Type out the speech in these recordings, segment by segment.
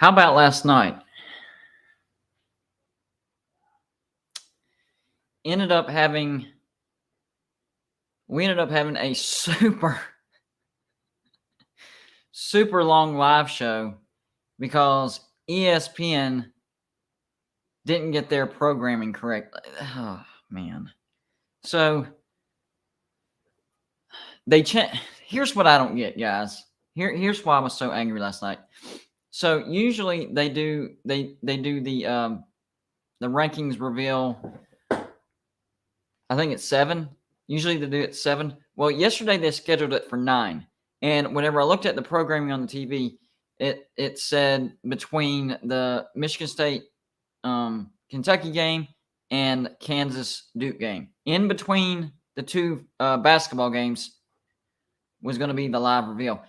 How about last night? Ended up having we ended up having a super long live show because ESPN didn't get their programming correct. Oh man. So they here's what I don't get, guys. Here's why I was so angry last night. So usually they do the rankings reveal. I think it's 7. Usually they do it 7. Well, yesterday they scheduled it for 9. And whenever I looked at the programming on the TV, it said between the Michigan State Kentucky game and Kansas Duke game. In between the two basketball games was going to be the live reveal.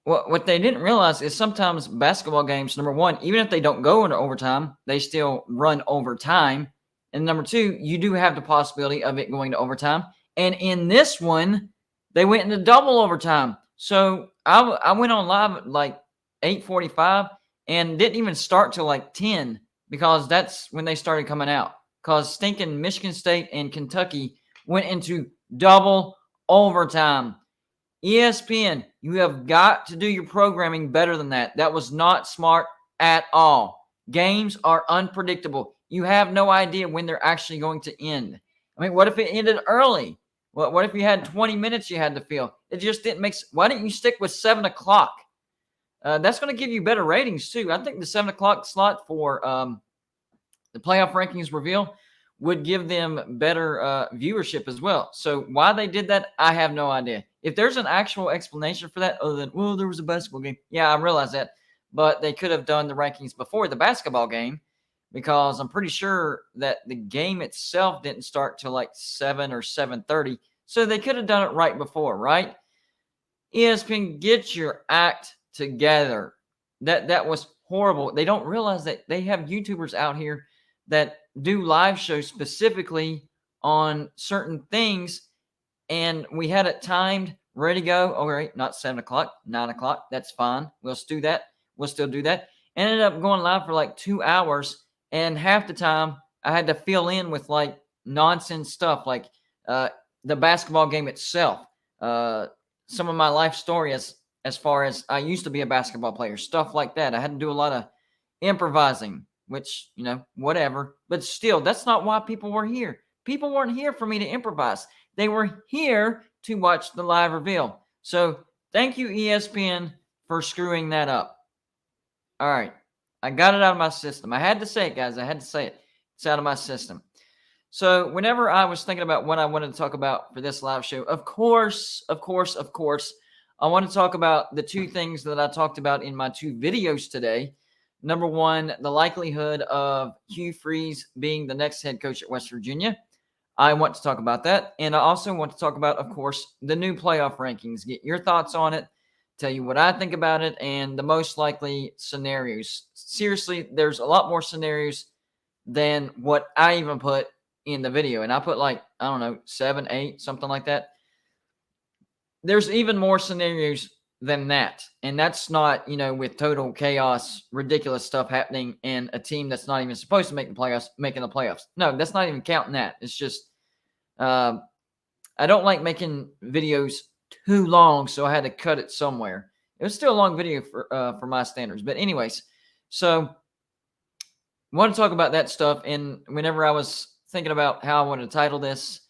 What they didn't realize is sometimes basketball games, number one, even if they don't go into overtime, they still run overtime. And number two, you do have the possibility of it going to overtime. And in this one, they went into double overtime. So I went on live at like 8:45 and didn't even start till like 10 because that's when they started coming out. Because stinking Michigan State and Kentucky went into double overtime. ESPN, you have got to do your programming better than that. That was not smart at all. Games are unpredictable. You have no idea when they're actually going to end. I mean, what if it ended early? What if you had 20 minutes you had to fill? It just didn't make sense. Why didn't you stick with 7 o'clock? That's going to give you better ratings, too. I think the 7 o'clock slot for the playoff rankings reveal would give them better viewership as well. So why they did that, I have no idea. If there's an actual explanation for that other than, well, there was a basketball game. Yeah, I realize that. But they could have done the rankings before the basketball game because I'm pretty sure that the game itself didn't start till like 7 or 7:30. So they could have done it right before, right? ESPN, get your act together. That was horrible. They don't realize that they have YouTubers out here that do live shows specifically on certain things, and we had it timed, ready to go. All right, not 7 o'clock, 9 o'clock. That's fine. We'll still do that. Ended up going live for like 2 hours, and half the time I had to fill in with like nonsense stuff, like the basketball game itself, some of my life story as far as I used to be a basketball player, stuff like that. I had to do a lot of improvising, which, whatever. But still, that's not why people were here. People weren't here for me to improvise. They were here to watch the live reveal. So thank you, ESPN, for screwing that up. All right. I got it out of my system. I had to say it, guys. I had to say it. It's out of my system. So whenever I was thinking about what I wanted to talk about for this live show, of course, I want to talk about the two things that I talked about in my 2 videos today. Number one, the likelihood of Hugh Freeze being the next head coach at West Virginia. I want to talk about that. And I also want to talk about, of course, the new playoff rankings. Get your thoughts on it, tell you what I think about it, and the most likely scenarios. Seriously, there's a lot more scenarios than what I even put in the video. And I put like, I don't know, 7, 8, something like that. There's even more scenarios than that. And that's not, with total chaos, ridiculous stuff happening and a team that's not even supposed to make the playoffs, making the playoffs. No, that's not even counting that. It's just, I don't like making videos too long, so I had to cut it somewhere. It was still a long video for my standards. But anyways, so I want to talk about that stuff. And whenever I was thinking about how I want to title this,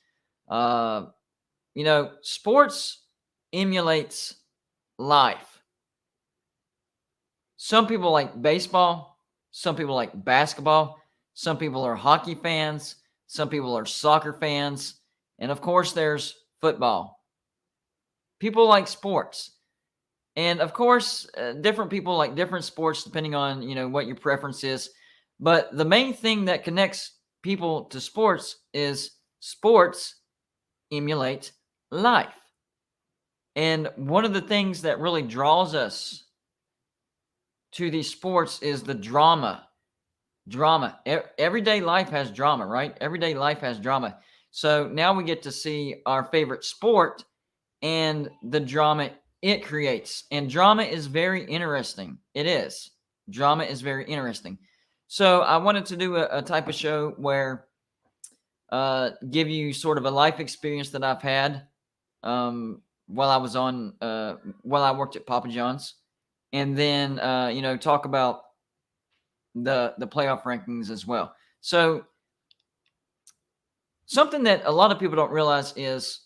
sports emulates life. Some people like baseball. Some people like basketball. Some people are hockey fans. Some people are soccer fans. And of course, there's football. People like sports. And of course, different people like different sports depending on, what your preference is. But the main thing that connects people to sports is sports emulate life. And one of the things that really draws us to these sports is the drama. Drama. Everyday life has drama, right? Everyday life has drama. So now we get to see our favorite sport and the drama it creates. And drama is very interesting. It is. Drama is very interesting. So I wanted to do a type of show where give you sort of a life experience that I've had while I was while I worked at Papa John's, and then talk about the playoff rankings as well. So something that a lot of people don't realize is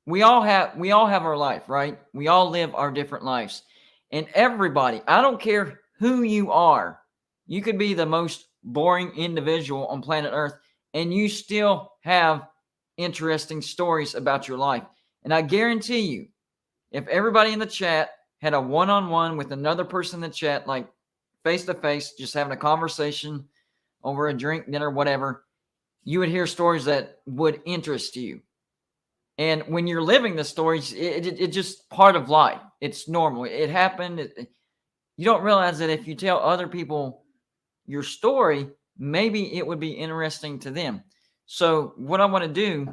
we all have our life, right? We all live our different lives. And everybody, I don't care who you are, you could be the most boring individual on planet Earth and you still have interesting stories about your life. And I guarantee you, if everybody in the chat had a one-on-one with another person in the chat, like face to face, just having a conversation over a drink, dinner, whatever, you would hear stories that would interest you. And when you're living the stories, it's just part of life. It's normal. It happened. You don't realize that if you tell other people your story, maybe it would be interesting to them. So what I want to do,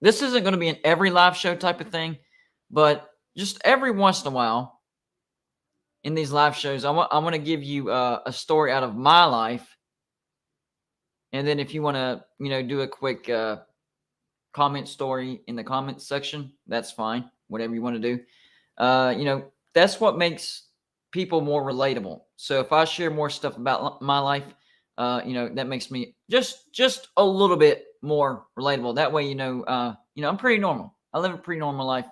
this isn't going to be an every live show type of thing, but just every once in a while in these live shows, I want to give you a story out of my life. And then if you want to, do a quick comment story in the comments section, that's fine. Whatever you want to do. That's what makes people more relatable. So if I share more stuff about my life, that makes me just a little bit more relatable. That way, I'm pretty normal. I live a pretty normal life.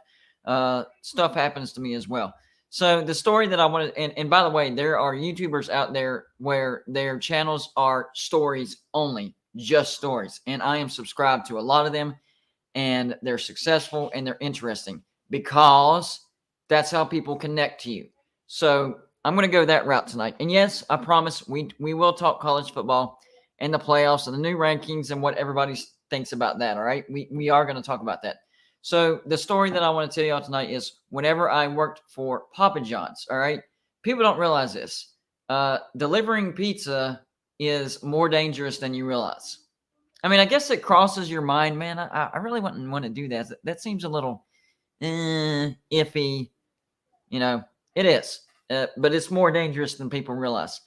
Stuff happens to me as well. So the story that I wanted, and by the way, there are YouTubers out there where their channels are stories only, just stories. And I am subscribed to a lot of them, and they're successful and they're interesting because that's how people connect to you. So I'm going to go that route tonight. And yes, I promise we will talk college football and the playoffs and the new rankings and what everybody thinks about that. All right. We are going to talk about that. So the story that I want to tell y'all tonight is whenever I worked for Papa John's. All right. People don't realize this. Delivering pizza is more dangerous than you realize. I mean, I guess it crosses your mind, man. I really wouldn't want to do that. That seems a little iffy. It is. But it's more dangerous than people realize.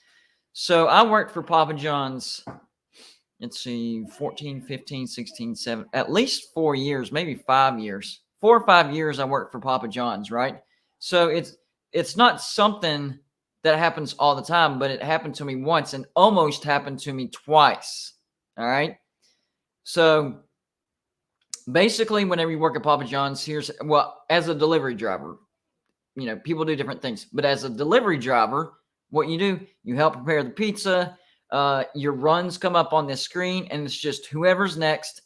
So I worked for Papa John's, let's see, 14, 15, 16, 7, at least 4 years, maybe 5 years. 4 or 5 years I worked for Papa John's, right? So it's not something that happens all the time, but it happened to me once and almost happened to me twice. All right? So basically, whenever you work at Papa John's, as a delivery driver, people do different things. But as a delivery driver, what you do, you help prepare the pizza. Your runs come up on this screen, and it's just whoever's next,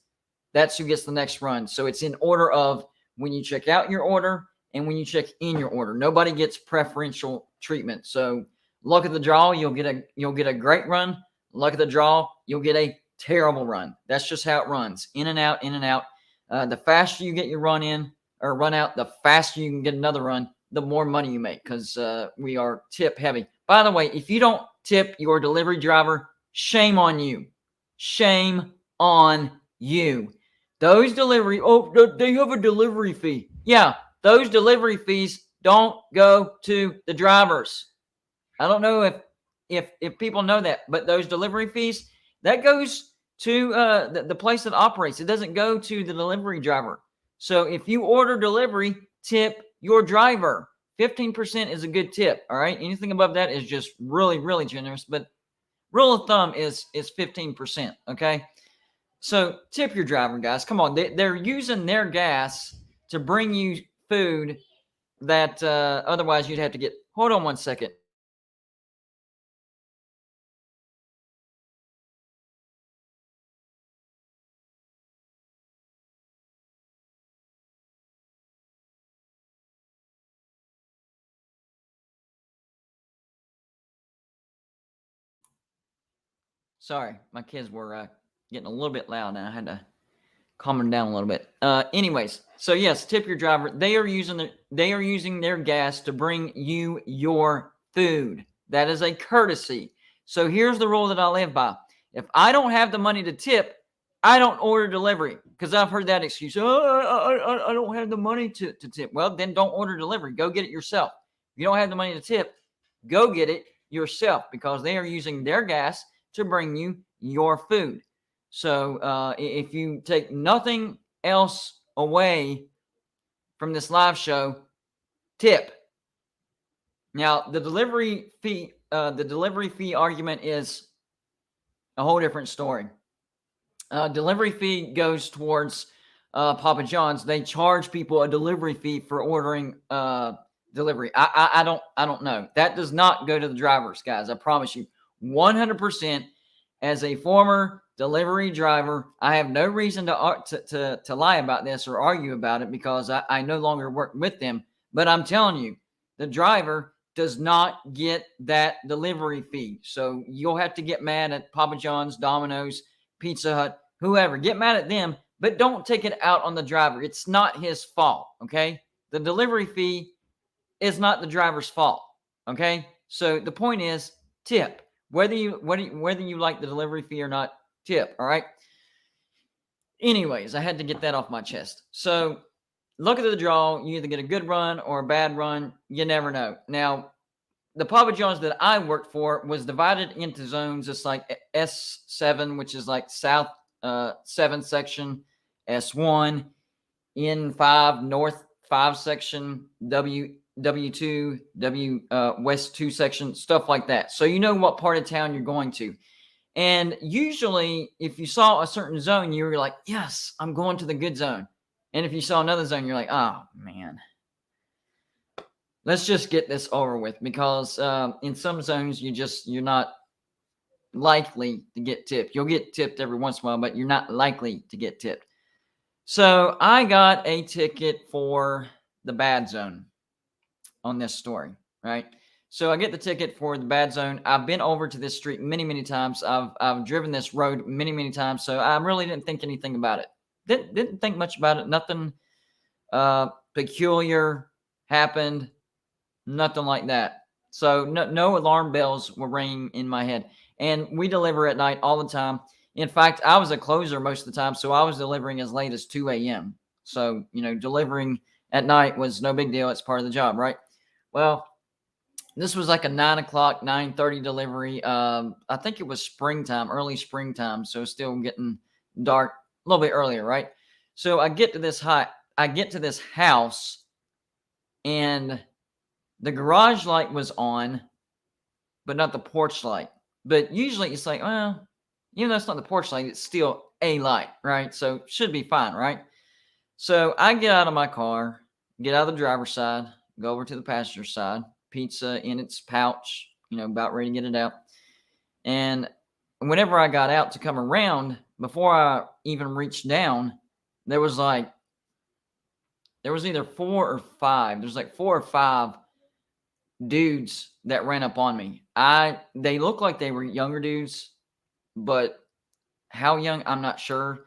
that's who gets the next run. So it's in order of when you check out your order and when you check in your order. Nobody gets preferential treatment. So luck of the draw, you'll get a great run. Luck of the draw, you'll get a terrible run. That's just how it runs. In and out, in and out. The faster you get your run in or run out, the faster you can get another run, the more money you make, because we are tip heavy. By the way, if you don't tip your delivery driver, shame on you. Shame on you. Those they have a delivery fee. Yeah, those delivery fees don't go to the drivers. I don't know if people know that, but those delivery fees, that goes to the place that operates. It doesn't go to the delivery driver. So if you order delivery, tip your driver. 15% is a good tip. All right. Anything above that is just really, really generous. But rule of thumb is 15%. Okay. So tip your driver, guys. Come on. They're using their gas to bring you food that otherwise you'd have to get. Hold on one second. Sorry, my kids were getting a little bit loud, and I had to calm them down a little bit. Anyways, so yes, tip your driver. They are using their gas to bring you your food. That is a courtesy. So here's the rule that I live by: if I don't have the money to tip, I don't order delivery, because I've heard that excuse. Oh, I don't have the money to tip. Well, then don't order delivery. Go get it yourself. If you don't have the money to tip, Go get it yourself because they are using their gas to bring you your food. So if you take nothing else away from this live show, tip. Now the delivery fee argument is a whole different story. Delivery fee goes towards Papa John's. They charge people a delivery fee for ordering delivery. I don't know. That does not go to the drivers, guys. I promise you, 100%. As a former delivery driver, I have no reason to lie about this or argue about it because I no longer work with them. But I'm telling you, the driver does not get that delivery fee. So you'll have to get mad at Papa John's, Domino's, Pizza Hut, whoever. Get mad at them, but don't take it out on the driver. It's not his fault, okay? The delivery fee is not the driver's fault, okay? So the point is, tip. Whether you like the delivery fee or not, tip, all right? Anyways, I had to get that off my chest. So look at the draw. You either get a good run or a bad run. You never know. Now, the Papa John's that I worked for was divided into zones. It's like S7, which is like South 7 section, S1, N5, North 5 section, W2, West 2 section, stuff like that. So you know what part of town you're going to. And usually, if you saw a certain zone, you were like, yes, I'm going to the good zone. And if you saw another zone, you're like, oh, man. Let's just get this over with because in some zones, you're not likely to get tipped. You'll get tipped every once in a while, but you're not likely to get tipped. So I got a ticket for the bad zone on this story, right? So I get the ticket for the bad zone. I've been over to this street many, many times. I've driven this road many, many times. So I really didn't think anything about it. Didn't think much about it. Nothing peculiar happened. Nothing like that. So no alarm bells were ringing in my head. And we deliver at night all the time. In fact, I was a closer most of the time, so I was delivering as late as 2 a.m. So, delivering at night was no big deal. It's part of the job, right? Well, this was like a 9 o'clock, 9:30 delivery. I think it was springtime, early springtime, so still getting dark a little bit earlier, right? So I get to this house, and the garage light was on, but not the porch light. But usually it's like, well, even though it's not the porch light, it's still a light, right? So should be fine, right? So I get out of my car, get out of the driver's side, go over to the passenger side, pizza in its pouch, about ready to get it out. And whenever I got out to come around, before I even reached down, there was either 4 or 5. There's like 4 or 5 dudes that ran up on me. They looked like they were younger dudes, but how young, I'm not sure.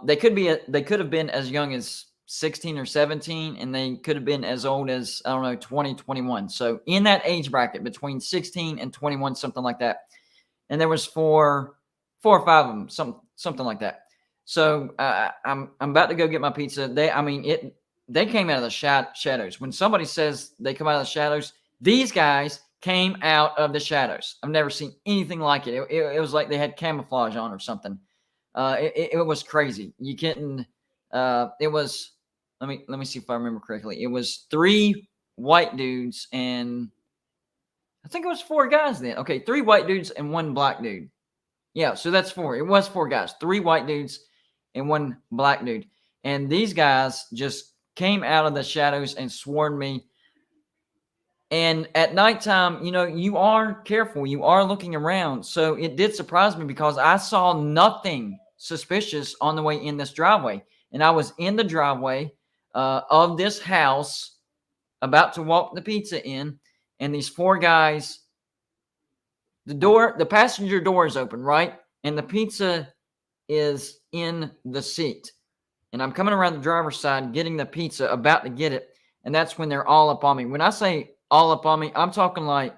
They could have been as young as 16 or 17, and they could have been as old as, I don't know, 20, 21. So in that age bracket between 16 and 21, something like that. And there was 4 or 5 of them, something like that. So I'm about to go get my pizza. They came out of the shadows. When somebody says they come out of the shadows, these guys came out of the shadows. I've never seen anything like it. It was like they had camouflage on or something. It was crazy. You couldn't. It was. Let me see if I remember correctly. It was 3 white dudes and I think it was 4 guys then. Okay, 3 white dudes and 1 black dude. Yeah, so that's 4. It was 4 guys, 3 white dudes and 1 black dude. And these guys just came out of the shadows and swarmed me. And at nighttime, you are careful. You are looking around. So it did surprise me because I saw nothing suspicious on the way in this driveway. And I was in the driveway of this house about to walk the pizza in. And these 4 guys, the passenger door is open, right? And the pizza is in the seat. And I'm coming around the driver's side, getting the pizza, about to get it. And that's when they're all up on me. When I say all up on me, I'm talking like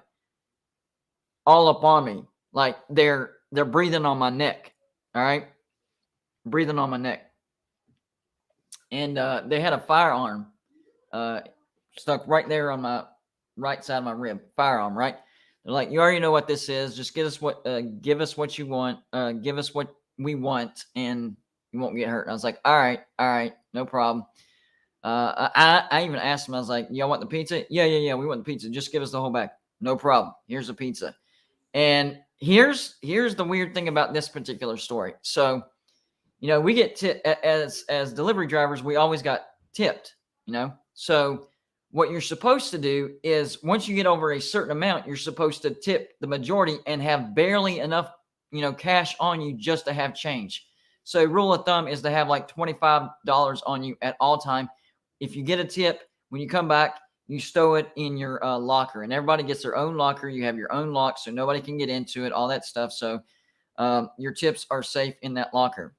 all up on me. Like they're breathing on my neck. All right? Breathing on my neck. And they had a firearm stuck right there on right side of my rib, firearm, right? They're like, you already know what this is. Just give us what you want. Give us what we want, and you won't get hurt. And I was like, all right, no problem. I even asked him, I was like, y'all want the pizza? Yeah, we want the pizza. Just give us the whole bag. No problem. Here's the pizza. And here's the weird thing about this particular story. So, we get as delivery drivers, we always got tipped, So what you're supposed to do is once you get over a certain amount, you're supposed to tip the majority and have barely enough, cash on you just to have change. So rule of thumb is to have like $25 on you at all time. If you get a tip, when you come back, you stow it in your locker, and everybody gets their own locker. You have your own lock, so nobody can get into it, all that stuff. So your tips are safe in that locker.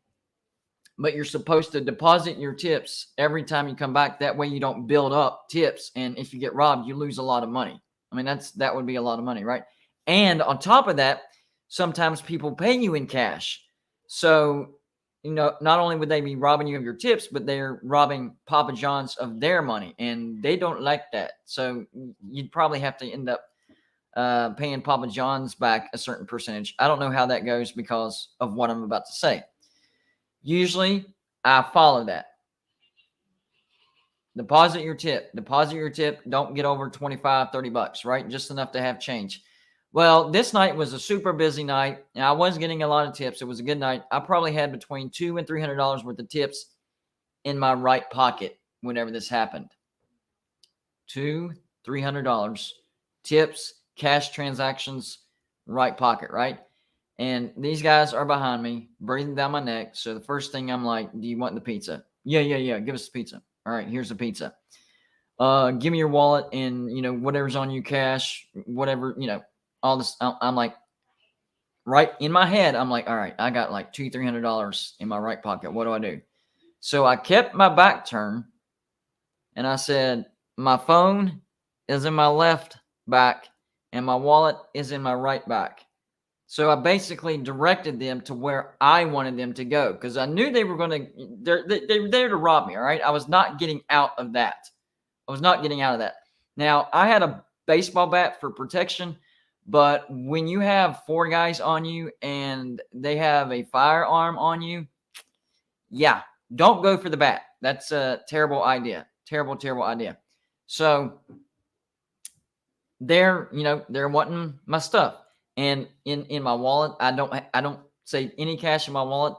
But you're supposed to deposit your tips every time you come back. That way you don't build up tips. And if you get robbed, you lose a lot of money. I mean, that would be a lot of money, right? And on top of that, sometimes people pay you in cash. So, not only would they be robbing you of your tips, but they're robbing Papa John's of their money. And they don't like that. So you'd probably have to end up paying Papa John's back a certain percentage. I don't know how that goes because of what I'm about to say. Usually, I follow that. Deposit your tip. Don't get over 25, 30 bucks, right? Just enough to have change. Well, this night was a super busy night, and I was getting a lot of tips. It was a good night. I probably had between $200 and $300 worth of tips in my right pocket whenever this happened. $200, $300 tips, cash transactions, right pocket, right? And these guys are behind me, breathing down my neck. So the first thing I'm like, do you want the pizza? Yeah. Give us the pizza. All right, here's the pizza. Give me your wallet and, whatever's on you, cash, whatever, all this. I'm like, right in my head, I'm like, all right, I got like $200, $300 in my right pocket. What do I do? So I kept my back turned and I said, my phone is in my left back and my wallet is in my right back. So I basically directed them to where I wanted them to go because I knew they were going to, they were there to rob me, all right? I was not getting out of that. Now, I had a baseball bat for protection, but when you have 4 guys on you and they have a firearm on you, yeah, don't go for the bat. That's a terrible idea. Terrible idea. So they're wanting my stuff. And in my wallet, I don't save any cash in my wallet.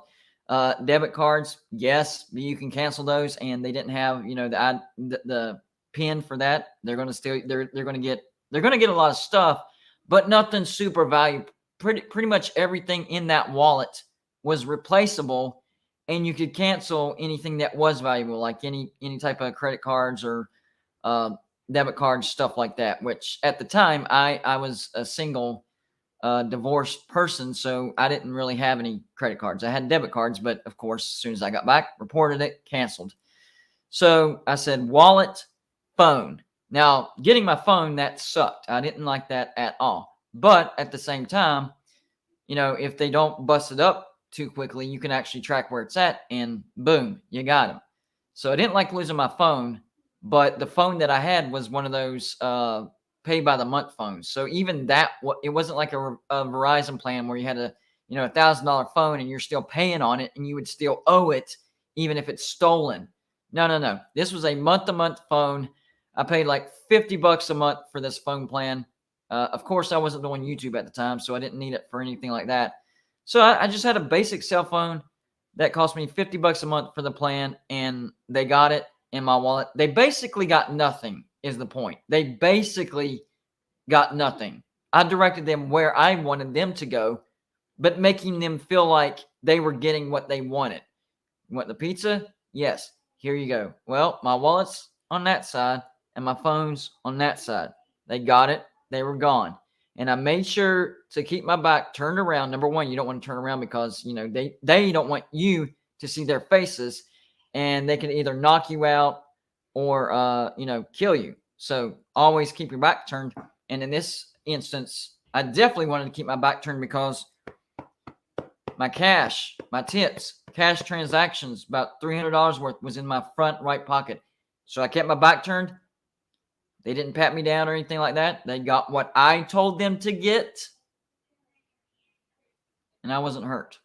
Debit cards, yes, you can cancel those, and they didn't have the pin for that. They're going to still they're going to get a lot of stuff, but nothing super valuable. Pretty much everything in that wallet was replaceable, and you could cancel anything that was valuable, like any type of credit cards or debit cards, stuff like that. Which at the time I was a single. Divorced person, so I didn't really have any credit cards. I had debit cards, but of course, as soon as I got back, reported it, canceled. So I said, wallet, phone. Now, getting my phone, that sucked. I didn't like that at all. But at the same time, if they don't bust it up too quickly, you can actually track where it's at, and boom, you got them. So I didn't like losing my phone, but the phone that I had was one of those pay by the month phones. So even that, it wasn't like a Verizon plan where you had a $1,000 phone and you're still paying on it and you would still owe it even if it's stolen. No. This was a month-to-month phone. I paid like $50 a month for this phone plan. Of course, I wasn't doing YouTube at the time, so I didn't need it for anything like that. So I just had a basic cell phone that cost me $50 a month for the plan, and they got it in my wallet. They basically got nothing. Is the point. They basically got nothing. I directed them where I wanted them to go, but making them feel like they were getting what they wanted. You want the pizza? Yes. Here you go. Well, my wallet's on that side and my phone's on that side. They got it. They were gone. And I made sure to keep my back turned around. Number one, you don't want to turn around because, they don't want you to see their faces, and they can either knock you out or kill you. So always keep your back turned. And in this instance, I definitely wanted to keep my back turned because my cash, my tips, cash transactions, about $300 worth was in my front right pocket. So I kept my back turned. They didn't pat me down or anything like that. They got what I told them to get, and I wasn't hurt.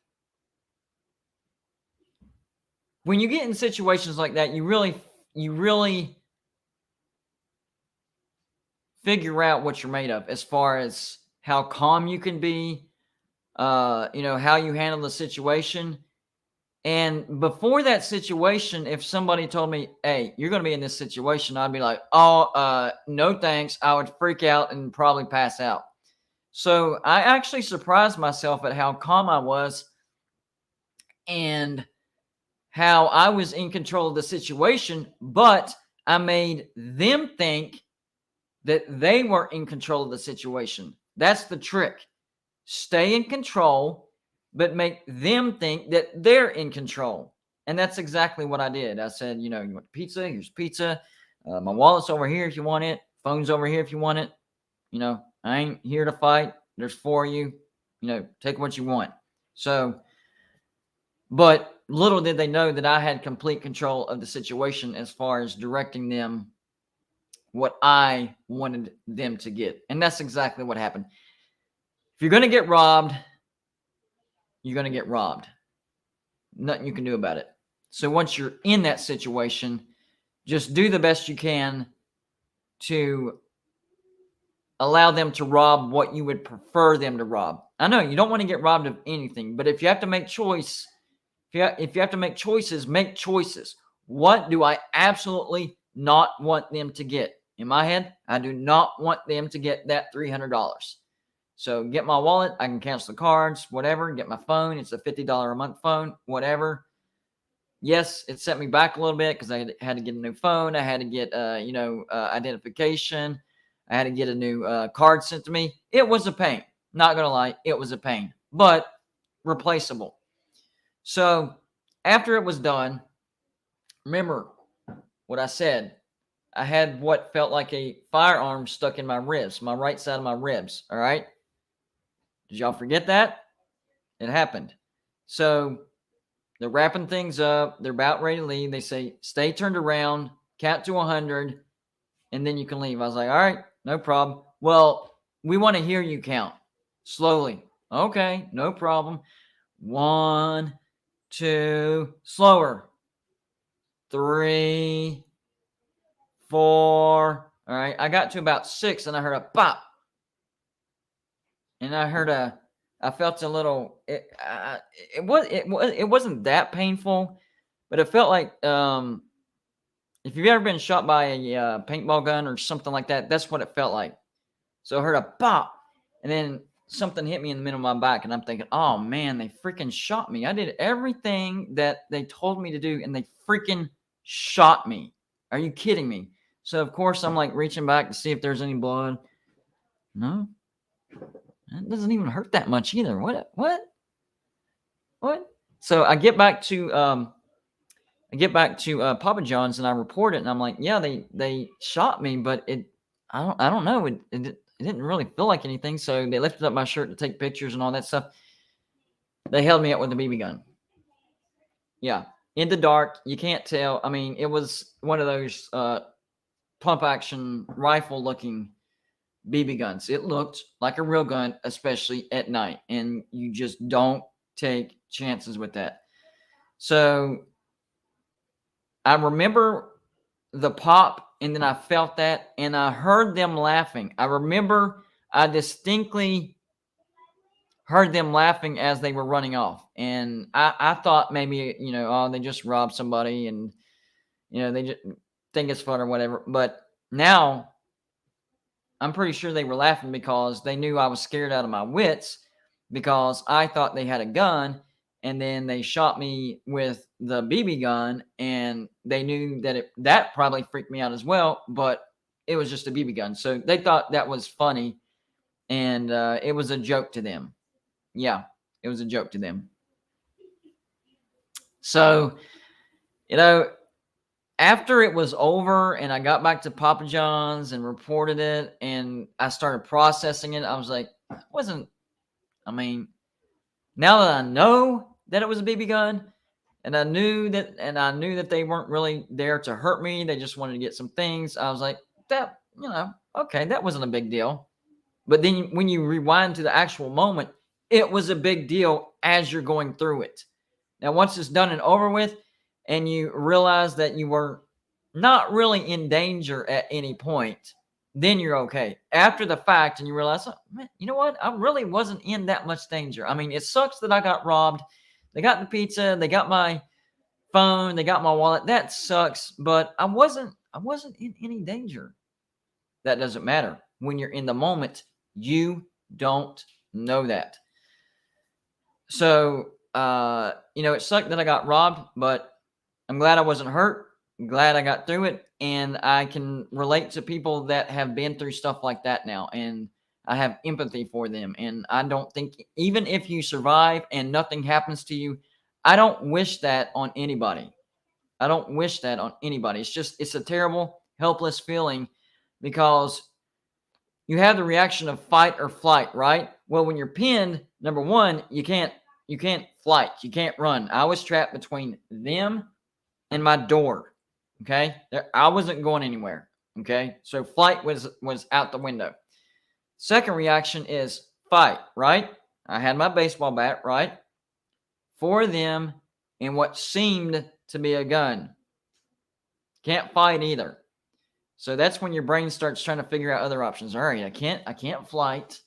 When you get in situations like that, you really figure out what you're made of as far as how calm you can be, how you handle the situation. And before that situation, if somebody told me, hey, you're going to be in this situation, I'd be like, oh, no thanks. I would freak out and probably pass out. So I actually surprised myself at how calm I was and how I was in control of the situation, but I made them think that they were in control of the situation. That's the trick. Stay in control, but make them think that they're in control. And that's exactly what I did. I said, you want pizza? Here's pizza. My wallet's over here if you want it. Phone's over here if you want it. I ain't here to fight. There's 4 of you. Take what you want. So, but little did they know that I had complete control of the situation as far as directing them what I wanted them to get. And that's exactly what happened. If you're going to get robbed, you're going to get robbed. Nothing you can do about it. So once you're in that situation, just do the best you can to allow them to rob what you would prefer them to rob. I know you don't want to get robbed of anything, but if you have to make choice, if you have to make choices, make choices. What do I absolutely not want them to get? In my head, I do not want them to get that $300. So get my wallet. I can cancel the cards, whatever. Get my phone. It's a $50 a month phone, whatever. Yes, it set me back a little bit because I had to get a new phone. I had to get, identification. I had to get a new card sent to me. It was a pain. Not going to lie. It was a pain, but replaceable. So after it was done, remember what I said. I had what felt like a firearm stuck in my ribs, my right side of my ribs. All right. Did y'all forget that? It happened. So they're wrapping things up. They're about ready to leave. They say, stay turned around, count to 100, and then you can leave. I was like, all right, no problem. Well, we want to hear you count slowly. Okay, no problem. 1, 2, slower. 3, 4. All right, I got to about 6, and I heard a pop. And I felt a little. It wasn't that painful, but it felt like if you've ever been shot by a paintball gun or something like that, that's what it felt like. So I heard a pop, and then something hit me in the middle of my back, and I'm thinking, oh man, they freaking shot me. I did everything that they told me to do, and they freaking shot me. Are you kidding me? So of course I'm like reaching back to see if there's any blood. No. It doesn't even hurt that much either. What? So I get back to Papa John's and I report it, and I'm like, yeah, they shot me, but I don't know. It didn't really feel like anything. So they lifted up my shirt to take pictures and all that stuff. They held me up with a BB gun. Yeah, in the dark, you can't tell. I mean, it was one of those pump action rifle looking BB guns. It looked like a real gun, especially at night, and you just don't take chances with that. So I remember the pop, and then I felt that, and I heard them laughing. I distinctly heard them laughing as they were running off, and I thought maybe, they just robbed somebody, and they just think it's fun or whatever. But now I'm pretty sure they were laughing because they knew I was scared out of my wits because I thought they had a gun, and then they shot me with the BB gun, and they knew that probably freaked me out as well, but it was just a BB gun. So they thought that was funny, and it was a joke to them. Yeah, it was a joke to them. So, after it was over and I got back to Papa John's and reported it and I started processing it, I was like, now that I know that it was a BB gun and I knew that they weren't really there to hurt me, they just wanted to get some things, I was like, that okay, that wasn't a big deal. But then when you rewind to the actual moment, it was a big deal as you're going through it. Now, once it's done and over with, and you realize that you were not really in danger at any point, then you're okay. After the fact, and you realize, oh, man, you know what? I really wasn't in that much danger. I mean, it sucks that I got robbed. They got the pizza. They got my phone. They got my wallet. That sucks. But I wasn't in any danger. That doesn't matter. When you're in the moment, you don't know that. So, it sucked that I got robbed, but I'm glad I wasn't hurt. I'm glad I got through it. And I can relate to people that have been through stuff like that now. And I have empathy for them. And I don't think, even if you survive and nothing happens to you, I don't wish that on anybody. I don't wish that on anybody. It's a terrible, helpless feeling because you have the reaction of fight or flight, right? Well, when you're pinned, number one, you can't flight, you can't run. I was trapped between them and my door. Okay, I wasn't going anywhere. Okay, so flight was out the window. Second reaction is fight, right? I had my baseball bat, right, for them and what seemed to be a gun. Can't fight either. So that's when your brain starts trying to figure out other options. All right, I can't flight.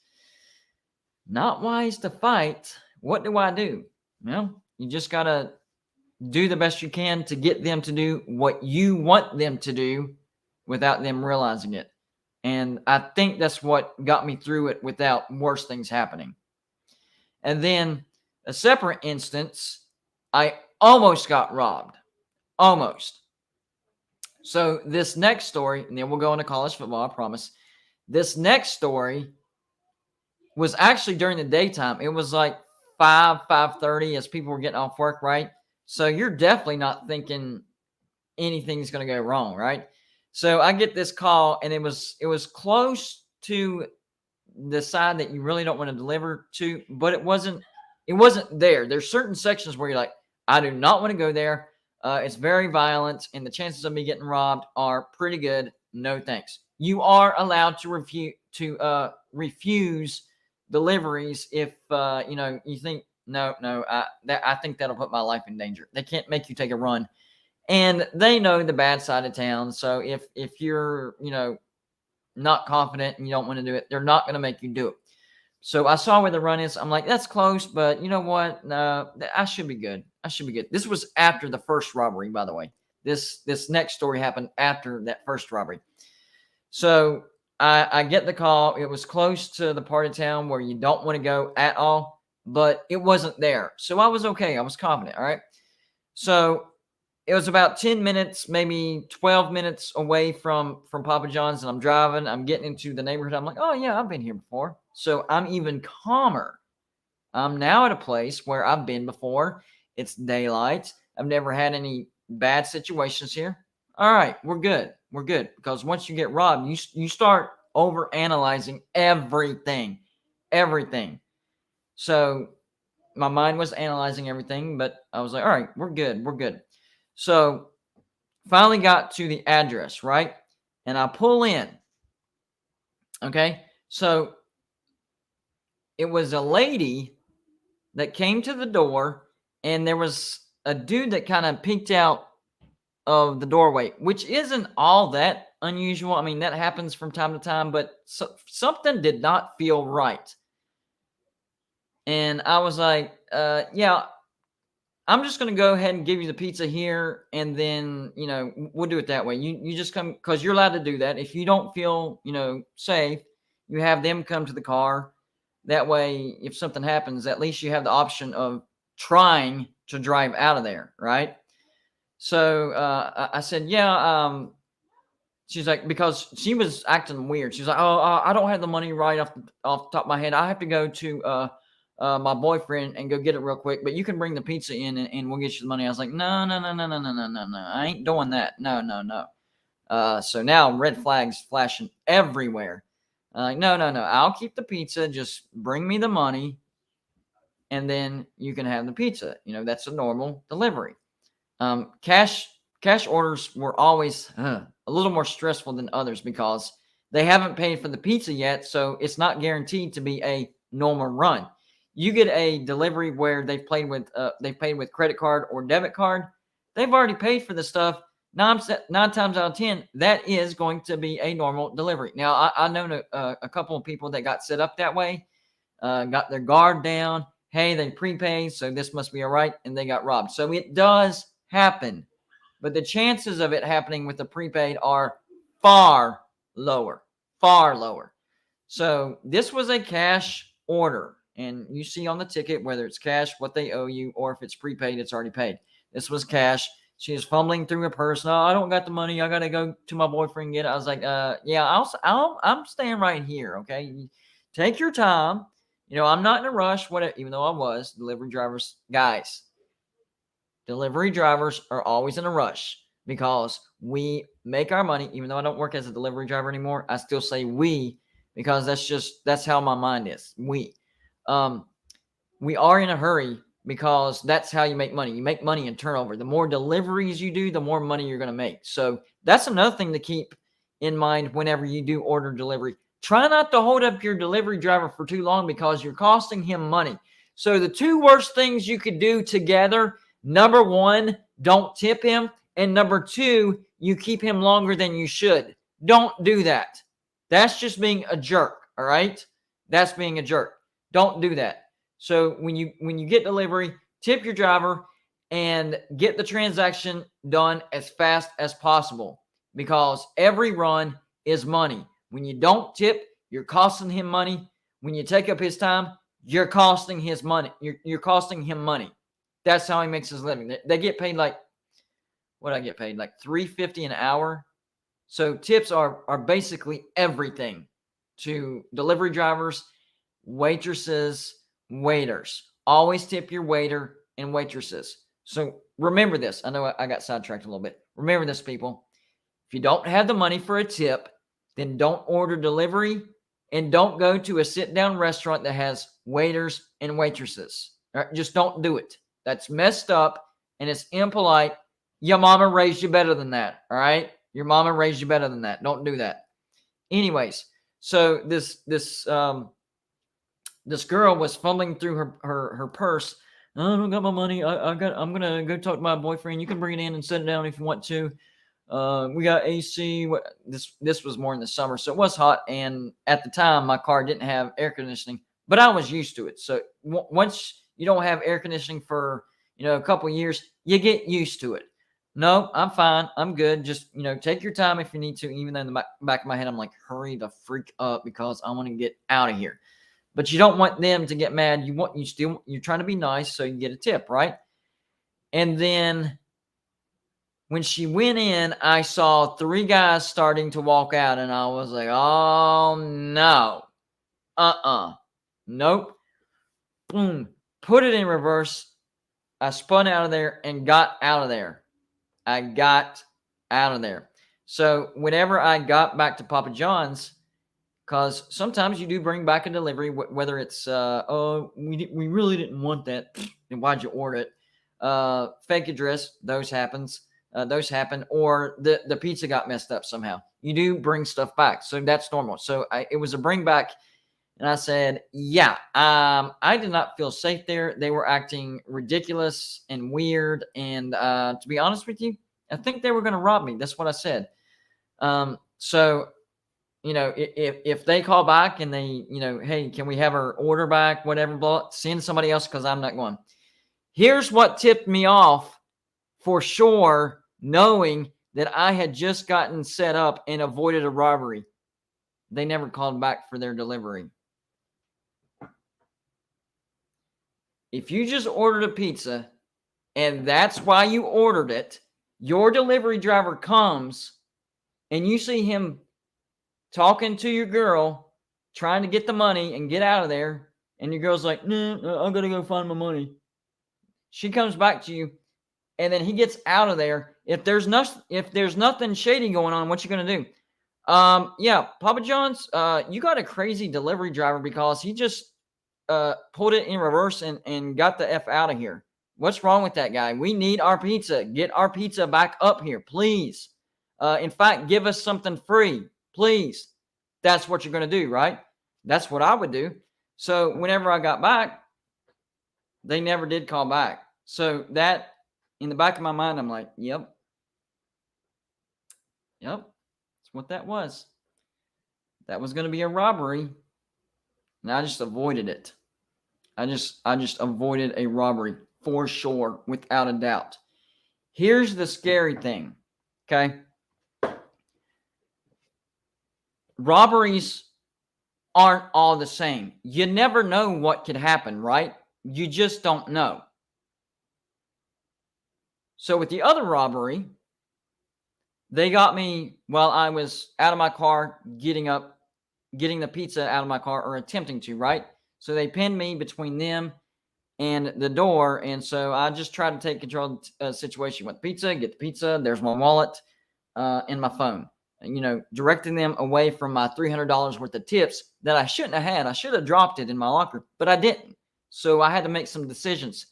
Not wise to fight. What do I do? Well, you just got to do the best you can to get them to do what you want them to do without them realizing it. And I think that's what got me through it without worse things happening. And then a separate instance, I almost got robbed. Almost. So this next story, and then we'll go into college football, I promise. This next story was actually during the daytime. It was like 5:30 as people were getting off work, right? So you're definitely not thinking anything's going to go wrong, right? So I get this call, and it was close to the side that you really don't want to deliver to, but it wasn't there. There's certain sections where you're like, I do not want to go there. It's very violent, and the chances of me getting robbed are pretty good. No thanks. You are allowed to refuse deliveries if you think no. I think that'll put my life in danger. They can't make you take a run, and they know the bad side of town. So if you're not confident and you don't want to do it, they're not going to make you do it. So I saw where the run is. I'm like, that's close, but you know what? No, I should be good. This was after the first robbery, by the way. This next story happened after that first robbery. So I get the call. It was close to the part of town where you don't want to go at all, but it wasn't there. So I was okay. I was confident. All right. So it was about 10 minutes, maybe 12 minutes away from Papa John's, and I'm driving. I'm getting into the neighborhood. I'm like, oh, yeah, I've been here before. So I'm even calmer. I'm now at a place where I've been before. It's daylight. I've never had any bad situations here. All right, we're good. We're good. Because once you get robbed, you start over-analyzing everything. Everything. So my mind was analyzing everything, but I was like, all right, we're good. We're good. So finally got to the address, right? And I pull in. Okay. So it was a lady that came to the door, and there was a dude that kind of peeked out of the doorway, which isn't all that unusual. I mean, that happens from time to time, but something did not feel right. And I was like, yeah, I'm just going to go ahead and give you the pizza here, and then, we'll do it that way. You just come, because you're allowed to do that. If you don't feel, safe, you have them come to the car. That way, if something happens, at least you have the option of trying to drive out of there, right? So I said, yeah. She's like, because she was acting weird. She's like, oh, I don't have the money right off the top of my head. I have to go to my boyfriend and go get it real quick. But you can bring the pizza in, and we'll get you the money. I was like, no. I ain't doing that. No. So now red flags flashing everywhere. No. I'll keep the pizza. Just bring me the money, and then you can have the pizza. That's a normal delivery. Cash orders were always a little more stressful than others because They haven't paid for the pizza yet, so it's not guaranteed to be a normal run. You get a delivery where they've paid with credit card or debit card. They've already paid for the stuff. Nine times out of 10, that is going to be a normal delivery. Now, I know a couple of people that got set up that way, got their guard down. Hey, they prepaid, so this must be all right, and they got robbed. So it does happen, but the chances of it happening with the prepaid are far lower, far lower. So this was a cash order, and you see on the ticket whether it's cash, what they owe you, or if it's prepaid, it's already paid. This was cash. She was fumbling through her purse. No, I don't got the money. I got to go to my boyfriend and get it. I was like, yeah, I'm staying right here. Okay. Take your time. I'm not in a rush. Even though I was, delivery drivers are always in a rush because we make our money. Even though I don't work as a delivery driver anymore, I still say we because that's how my mind is. We are in a hurry because that's how you make money. You make money in turnover. The more deliveries you do, the more money you're going to make. So that's another thing to keep in mind whenever you do order delivery. Try not to hold up your delivery driver for too long because you're costing him money. So the two worst things you could do together, number one, don't tip him. And number two, you keep him longer than you should. Don't do that. That's just being a jerk, all right? That's being a jerk. Don't do that. So when you get delivery, tip your driver and get the transaction done as fast as possible because every run is money. When you don't tip, you're costing him money. When you take up his time, you're costing his money. You're costing him money. That's how he makes his living. They get paid like $3.50 an hour. So tips are basically everything to delivery drivers, waitresses, waiters. Always tip your waiter and waitresses. So remember this. I know I got sidetracked a little bit. Remember this, people. If you don't have the money for a tip, then don't order delivery and don't go to a sit-down restaurant that has waiters and waitresses. All right? Just don't do it. That's messed up and it's impolite. Your mama raised you better than that. All right? Your mama raised you better than that. Don't do that. Anyways, so this girl was fumbling through her purse. I don't got my money. I'm gonna go talk to my boyfriend. You can bring it in and set it down if you want to. We got AC. This was more in the summer, so it was hot. And at the time, my car didn't have air conditioning, but I was used to it. So once you don't have air conditioning for a couple years, you get used to it. No, I'm fine. I'm good. Just take your time if you need to. Even though in the back of my head, I'm like, hurry the freak up because I want to get out of here. But you don't want them to get mad. You're trying to be nice so you get a tip, right? And then when she went in, I saw 3 guys starting to walk out, and I was like, oh no. Nope. Boom. Put it in reverse. I spun out of there and got out of there. So whenever I got back to Papa John's, because sometimes you do bring back a delivery, whether it's, we really didn't want that, then why'd you order it? Fake address, those happen, or the pizza got messed up somehow. You do bring stuff back, so that's normal. So it was a bring back, and I said, yeah, I did not feel safe there. They were acting ridiculous and weird, and to be honest with you, I think they were going to rob me. That's what I said. So if they call back and they, hey, can we have our order back, whatever, blah, send somebody else because I'm not going. Here's what tipped me off for sure, knowing that I had just gotten set up and avoided a robbery. They never called back for their delivery. If you just ordered a pizza and that's why you ordered it, your delivery driver comes and you see him talking to your girl, trying to get the money and get out of there, and your girl's like, no, I'm going to go find my money. She comes back to you, and then he gets out of there. If there's nothing shady going on, what you going to do? Yeah, Papa John's, you got a crazy delivery driver because he just pulled it in reverse and got the F out of here. What's wrong with that guy? We need our pizza. Get our pizza back up here, please. In fact, give us something free. Please. That's what you're going to do, right? That's what I would do. So whenever I got back, they never did call back. So that, in the back of my mind, I'm like, yep, that's what that was. That was going to be a robbery, and I just avoided it. I just avoided a robbery for sure, without a doubt. Here's the scary thing, okay? Robberies aren't all the same. You never know what could happen, right? You just don't know. So with the other robbery, they got me while I was out of my car, getting the pizza out of my car, or attempting to, right? So they pinned me between them and the door. And so I just tried to take control of the situation. With pizza, get the pizza. There's my wallet and my phone. Directing them away from my $300 worth of tips that I shouldn't have had. I should have dropped it in my locker, but I didn't. So I had to make some decisions.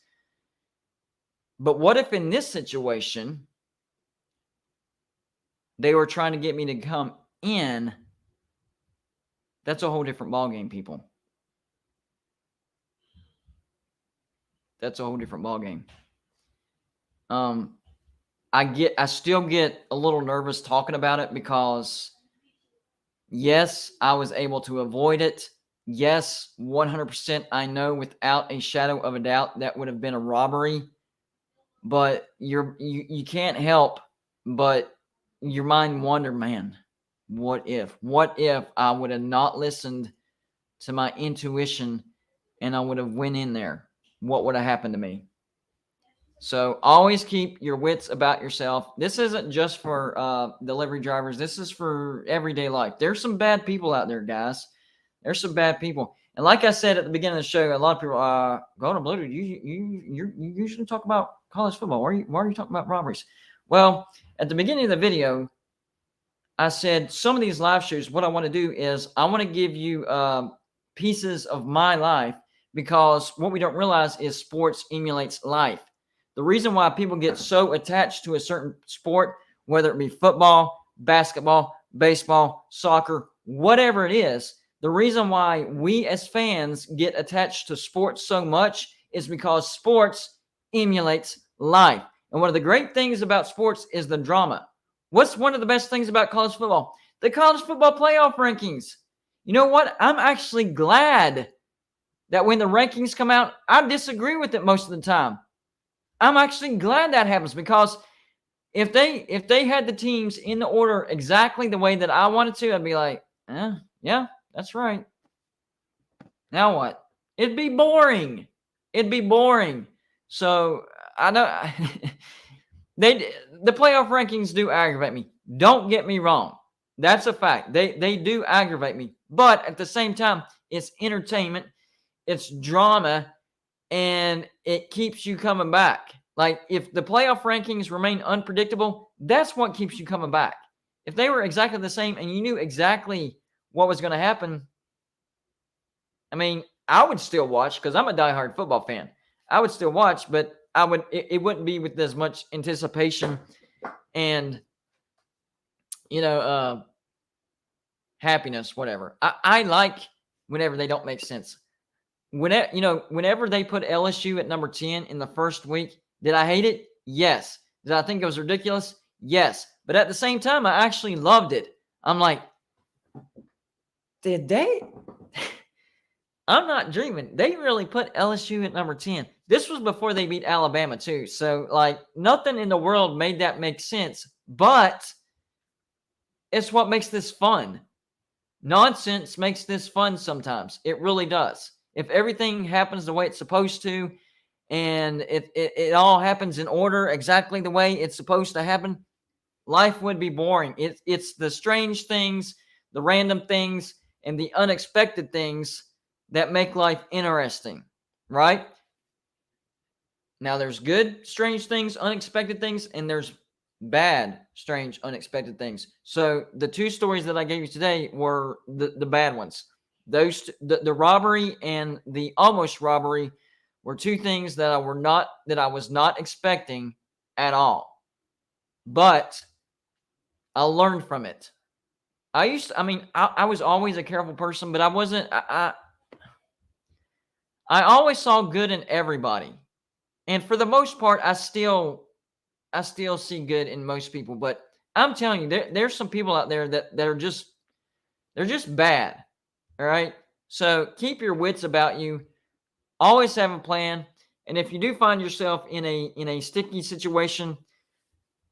But what if in this situation, they were trying to get me to come in? That's a whole different ballgame, people. That's a whole different ballgame. I still get a little nervous talking about it because, yes, I was able to avoid it. Yes, 100% I know without a shadow of a doubt that would have been a robbery. But you can't help but your mind wonder, man, what if? What if I would have not listened to my intuition and I would have went in there? What would have happened to me? So always keep your wits about yourself. This isn't just for delivery drivers. This is for everyday life. There's some bad people out there, guys. There's some bad people. And like I said at the beginning of the show, a lot of people go to Blue. You usually talk about college football. Why are you talking about robberies? Well, at the beginning of the video, I said some of these live shows, what I want to do is I want to give you pieces of my life, because what we don't realize is sports emulates life. The reason why people get so attached to a certain sport, whether it be football, basketball, baseball, soccer, whatever it is, the reason why we as fans get attached to sports so much is because sports emulates life. And one of the great things about sports is the drama. What's one of the best things about college football? The college football playoff rankings. You know what? I'm actually glad that when the rankings come out, I disagree with it most of the time. I'm actually glad that happens, because if they had the teams in the order exactly the way that I wanted to, I'd be like, yeah, that's right. Now what? It'd be boring. It'd be boring. So I know the playoff rankings do aggravate me. Don't get me wrong. That's a fact. They do aggravate me. But at the same time, it's entertainment, it's drama, and it keeps you coming back. Like, if the playoff rankings remain unpredictable, that's what keeps you coming back. If they were exactly the same and you knew exactly what was going to happen, I mean, I would still watch, because I'm a diehard football fan. I would still watch, but it wouldn't be with as much anticipation and happiness, whatever. I like whenever they don't make sense. Whenever they put LSU at number 10 in the first week, did I hate it? Yes. Did I think it was ridiculous? Yes. But at the same time, I actually loved it. I'm like, did they? I'm not dreaming. They really put LSU at number 10. This was before they beat Alabama, too. So, like, nothing in the world made that make sense. But it's what makes this fun. Nonsense makes this fun sometimes. It really does. If everything happens the way it's supposed to, and it all happens in order exactly the way it's supposed to happen, life would be boring. It's the strange things, the random things, and the unexpected things that make life interesting, right? Now, there's good, strange things, unexpected things, and there's bad, strange, unexpected things. So the two stories that I gave you today were the bad ones. The robbery and the almost robbery were two things that I was not expecting at all. But I learned from it. I was always a careful person, but I wasn't. I always saw good in everybody, and for the most part, I still see good in most people. But I'm telling you, there's some people out there that are just they're just bad. All right. So keep your wits about you. Always have a plan. And if you do find yourself in a sticky situation,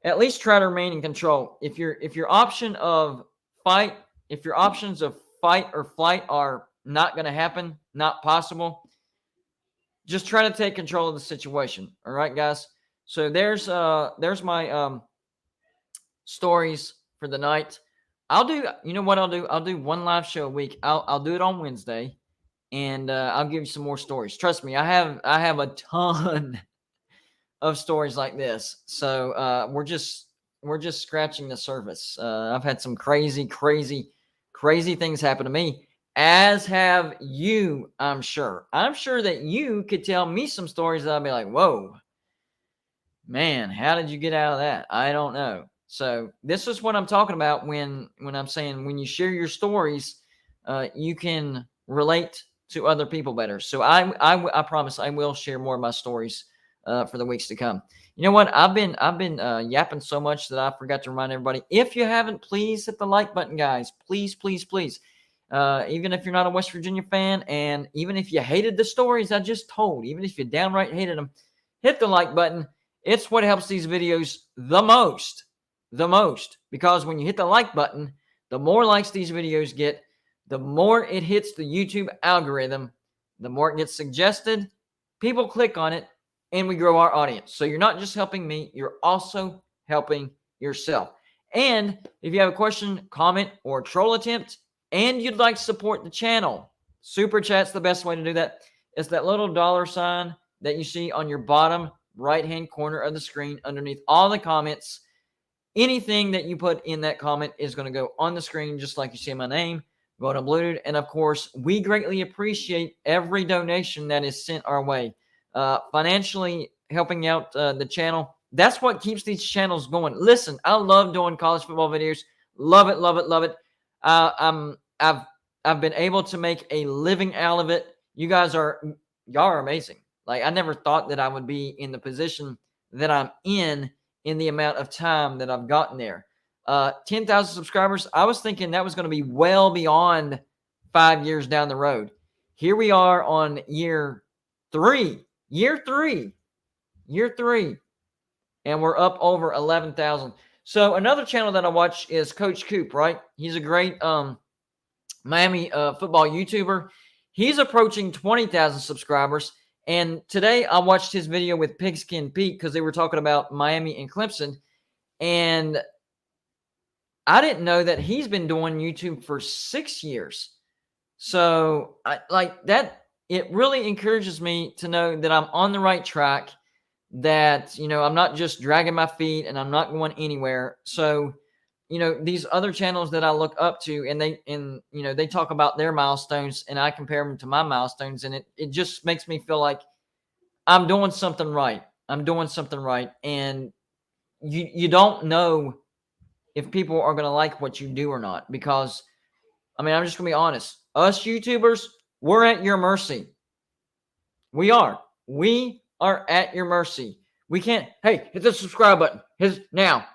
at least try to remain in control. If your option of fight, if your options of fight or flight are not going to happen, not possible, just try to take control of the situation. All right, guys. So there's my stories for the night. You know what I'll do? I'll do one live show a week. I'll do it on Wednesday, and I'll give you some more stories. Trust me, I have a ton of stories like this. So we're just scratching the surface. I've had some crazy things happen to me, as have you. I'm sure that you could tell me some stories that I'll be like, whoa, man, how did you get out of that? I don't know. So this is what I'm talking about when I'm saying when you share your stories, you can relate to other people better. So I promise I will share more of my stories for the weeks to come. You know what? I've been yapping so much that I forgot to remind everybody. If you haven't, please hit the like button, guys. Please. Even if you're not a West Virginia fan, and even if you hated the stories I just told, even if you downright hated them, hit the like button. It's what helps these videos the most, because when you hit the like button, the more likes these videos get, the more it hits the YouTube algorithm, the more it gets suggested, people click on it, and we grow our audience. So you're not just helping me, you're also helping yourself. And if you have a question, comment, or troll attempt, and you'd like to support the channel, Super Chat's the best way to do that. It's that little $ that you see on your bottom right-hand corner of the screen underneath all the comments. Anything that you put in that comment is going to go on the screen, just like you see my name, going to Bluetooth. And of course, we greatly appreciate every donation that is sent our way. Financially helping out the channel. That's what keeps these channels going. Listen, I love doing college football videos. Love it. I've been able to make a living out of it. Y'all are amazing. Like, I never thought that I would be in the position that I'm in the amount of time that I've gotten there. 10,000 subscribers. I was thinking that was going to be well beyond 5 years down the road. Here we are on year three, and we're up over 11,000. So another channel that I watch is Coach Coop, right? He's a great Miami football YouTuber. He's approaching 20,000 subscribers. And today I watched his video with Pigskin Pete because they were talking about Miami and Clemson. And I didn't know that he's been doing YouTube for 6 years. So it really encourages me to know that I'm on the right track, that, I'm not just dragging my feet and I'm not going anywhere. So, these other channels that I look up to, and they talk about their milestones and I compare them to my milestones. And it just makes me feel like I'm doing something right. And you don't know if people are going to like what you do or not, because I'm just going to be honest. Us YouTubers, we're at your mercy. We are at your mercy. We can't, hey, hit the subscribe button. Now,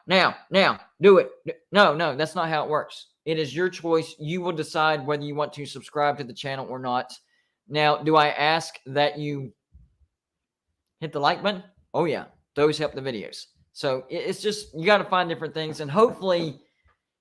do it. No, that's not how it works. It is your choice. You will decide whether you want to subscribe to the channel or not. Now, do I ask that you hit the like button? Oh yeah, those help the videos. So it's just, you got to find different things, and hopefully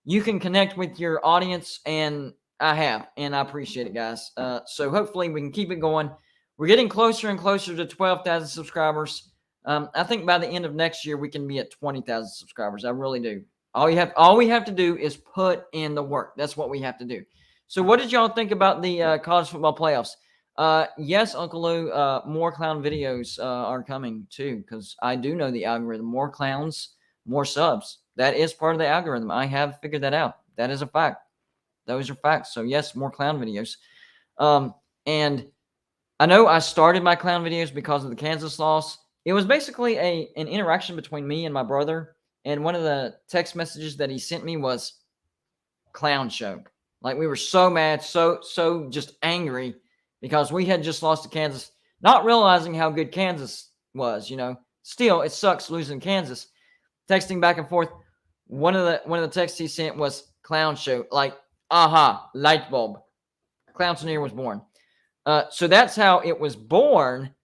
you can connect with your audience, and I appreciate it, guys. So hopefully we can keep it going. We're getting closer and closer to 12,000 subscribers. I think by the end of next year, we can be at 20,000 subscribers. I really do. All we have to do is put in the work. That's what we have to do. So what did y'all think about the college football playoffs? Yes, Uncle Lou, more clown videos are coming too, because I do know the algorithm. More clowns, more subs. That is part of the algorithm. I have figured that out. That is a fact. Those are facts. So yes, more clown videos. And I know I started my clown videos because of the Kansas loss. It was basically an interaction between me and my brother. And one of the text messages that he sent me was, clown show. Like, we were so mad, so just angry because we had just lost to Kansas, not realizing how good Kansas was. Still, it sucks losing Kansas. Texting back and forth. One of the texts he sent was clown show. Like, aha, light bulb. Clownsonier was born. So that's how it was born.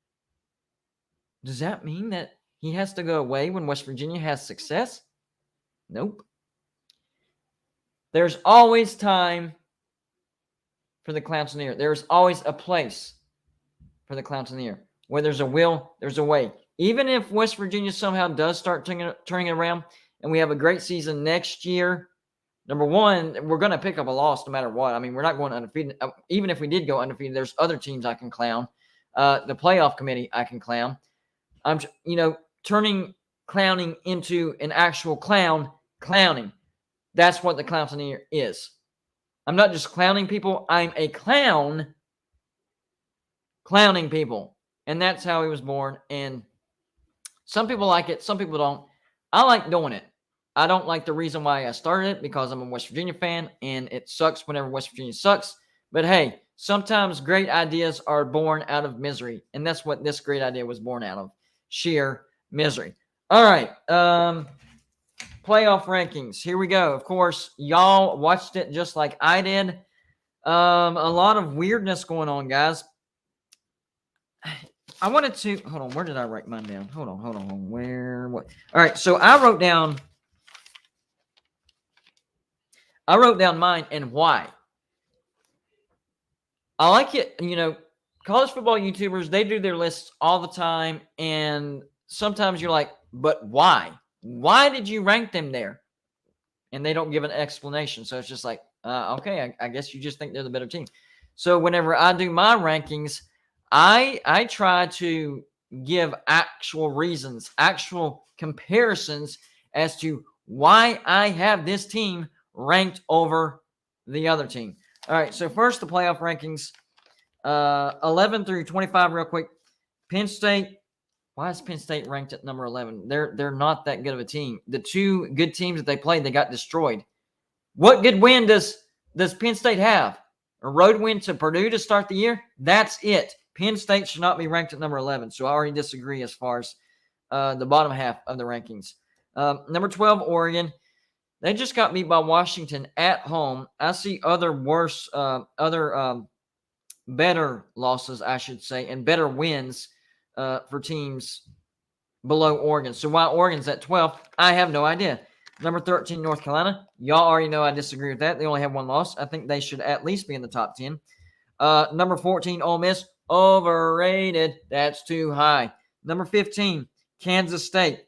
Does that mean that he has to go away when West Virginia has success? Nope. There's always time for the Clownsonier. There's always a place for the Clownsonier. Where there's a will, there's a way. Even if West Virginia somehow does start turning it around and we have a great season next year, number one, we're going to pick up a loss no matter what. I mean, we're not going undefeated. Even if we did go undefeated, there's other teams I can clown. The playoff committee I can clown. I'm, turning clowning into an actual clowning. That's what the Clownsonier is. I'm not just clowning people. I'm a clown clowning people. And that's how he was born. And some people like it. Some people don't. I like doing it. I don't like the reason why I started it because I'm a West Virginia fan. And it sucks whenever West Virginia sucks. But hey, sometimes great ideas are born out of misery. And that's what this great idea was born out of. Sheer misery. All right. Playoff rankings. Here we go. Of course, y'all watched it just like I did. A lot of weirdness going on, guys. I wanted to hold on. Where did I write mine down? Hold on. Where? What? All right. So I wrote down mine and why. I like it. College football YouTubers, they do their lists all the time, and sometimes you're like, but why? Why did you rank them there? And they don't give an explanation. So it's just like, okay, I guess you just think they're the better team. So whenever I do my rankings, I try to give actual reasons, actual comparisons as to why I have this team ranked over the other team. All right, so first the playoff rankings, 11 through 25 real quick. Penn State. Why is Penn State ranked at number 11? They're not that good of a team. The two good teams that they played, they got destroyed. What good win does Penn State have? A road win to Purdue to start the year? That's it. Penn State should not be ranked at number 11. So I already disagree as far as the bottom half of the rankings. Number 12, Oregon. They just got beat by Washington at home. I see other worse, better losses, I should say, and better wins for teams below Oregon. So why Oregon's at 12, I have no idea. Number 13, North Carolina. Y'all already know I disagree with that. They only have one loss. I think they should at least be in the top 10. Number 14, Ole Miss. Overrated. That's too high. Number 15, Kansas State.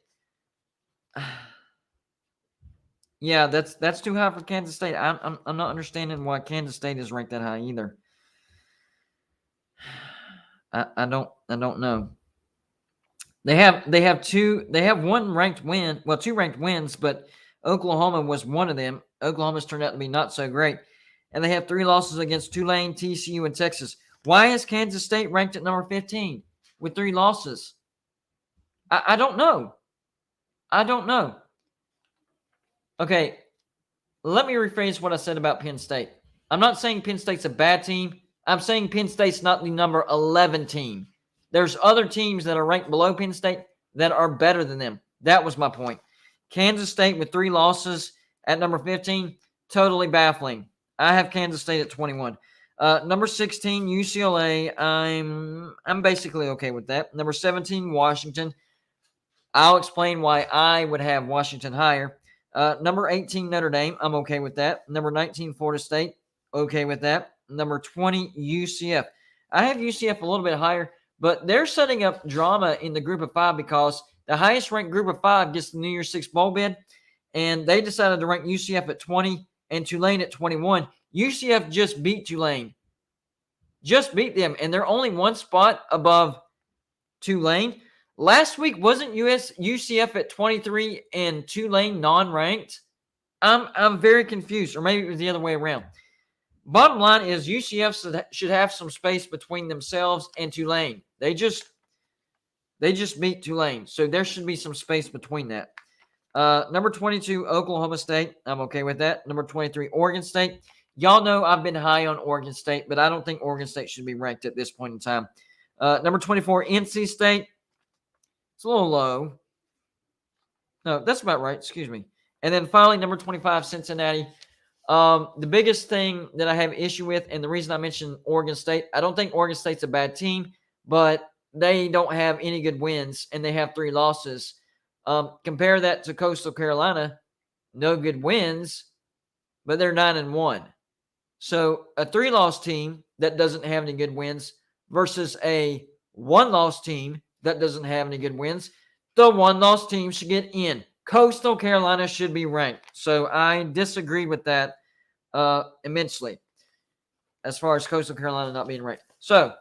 Yeah, that's too high for Kansas State. I'm not understanding why Kansas State is ranked that high either. I don't know. They have one ranked win, well, two ranked wins, but Oklahoma was one of them. Oklahoma's turned out to be not so great. And they have 3 losses against Tulane, TCU, and Texas. Why is Kansas State ranked at number 15 with 3 losses? I don't know. Okay, let me rephrase what I said about Penn State. I'm not saying Penn State's a bad team. I'm saying Penn State's not the number 11 team. There's other teams that are ranked below Penn State that are better than them. That was my point. Kansas State with 3 losses at number 15, totally baffling. I have Kansas State at 21. Number 16, UCLA. I'm basically okay with that. Number 17, Washington. I'll explain why I would have Washington higher. Number 18, Notre Dame. I'm okay with that. Number 19, Florida State. Okay with that. Number 20, UCF. I have UCF a little bit higher, but they're setting up drama in the group of 5 because the highest ranked group of 5 gets the New Year's Six bowl bid, and they decided to rank UCF at 20 and Tulane at 21. UCF just beat Tulane. Just beat them, and they're only 1 spot above Tulane. Last week, wasn't UCF at 23 and Tulane non-ranked? I'm very confused, or maybe it was the other way around. Bottom line is UCF should have some space between themselves and Tulane. They just beat Tulane, so there should be some space between that. Number 22, Oklahoma State. I'm okay with that. Number 23, Oregon State. Y'all know I've been high on Oregon State, but I don't think Oregon State should be ranked at this point in time. Number 24, NC State. It's a little low. No, that's about right. Excuse me. And then finally, number 25, Cincinnati. The biggest thing that I have issue with, and the reason I mentioned Oregon State, I don't think Oregon State's a bad team, but they don't have any good wins, and they have 3 losses. Compare that to Coastal Carolina, no good wins, but they're 9-1. So a 3-loss team that doesn't have any good wins versus a 1-loss team that doesn't have any good wins, the 1-loss team should get in. Coastal Carolina should be ranked. So I disagree with that immensely as far as Coastal Carolina not being ranked. So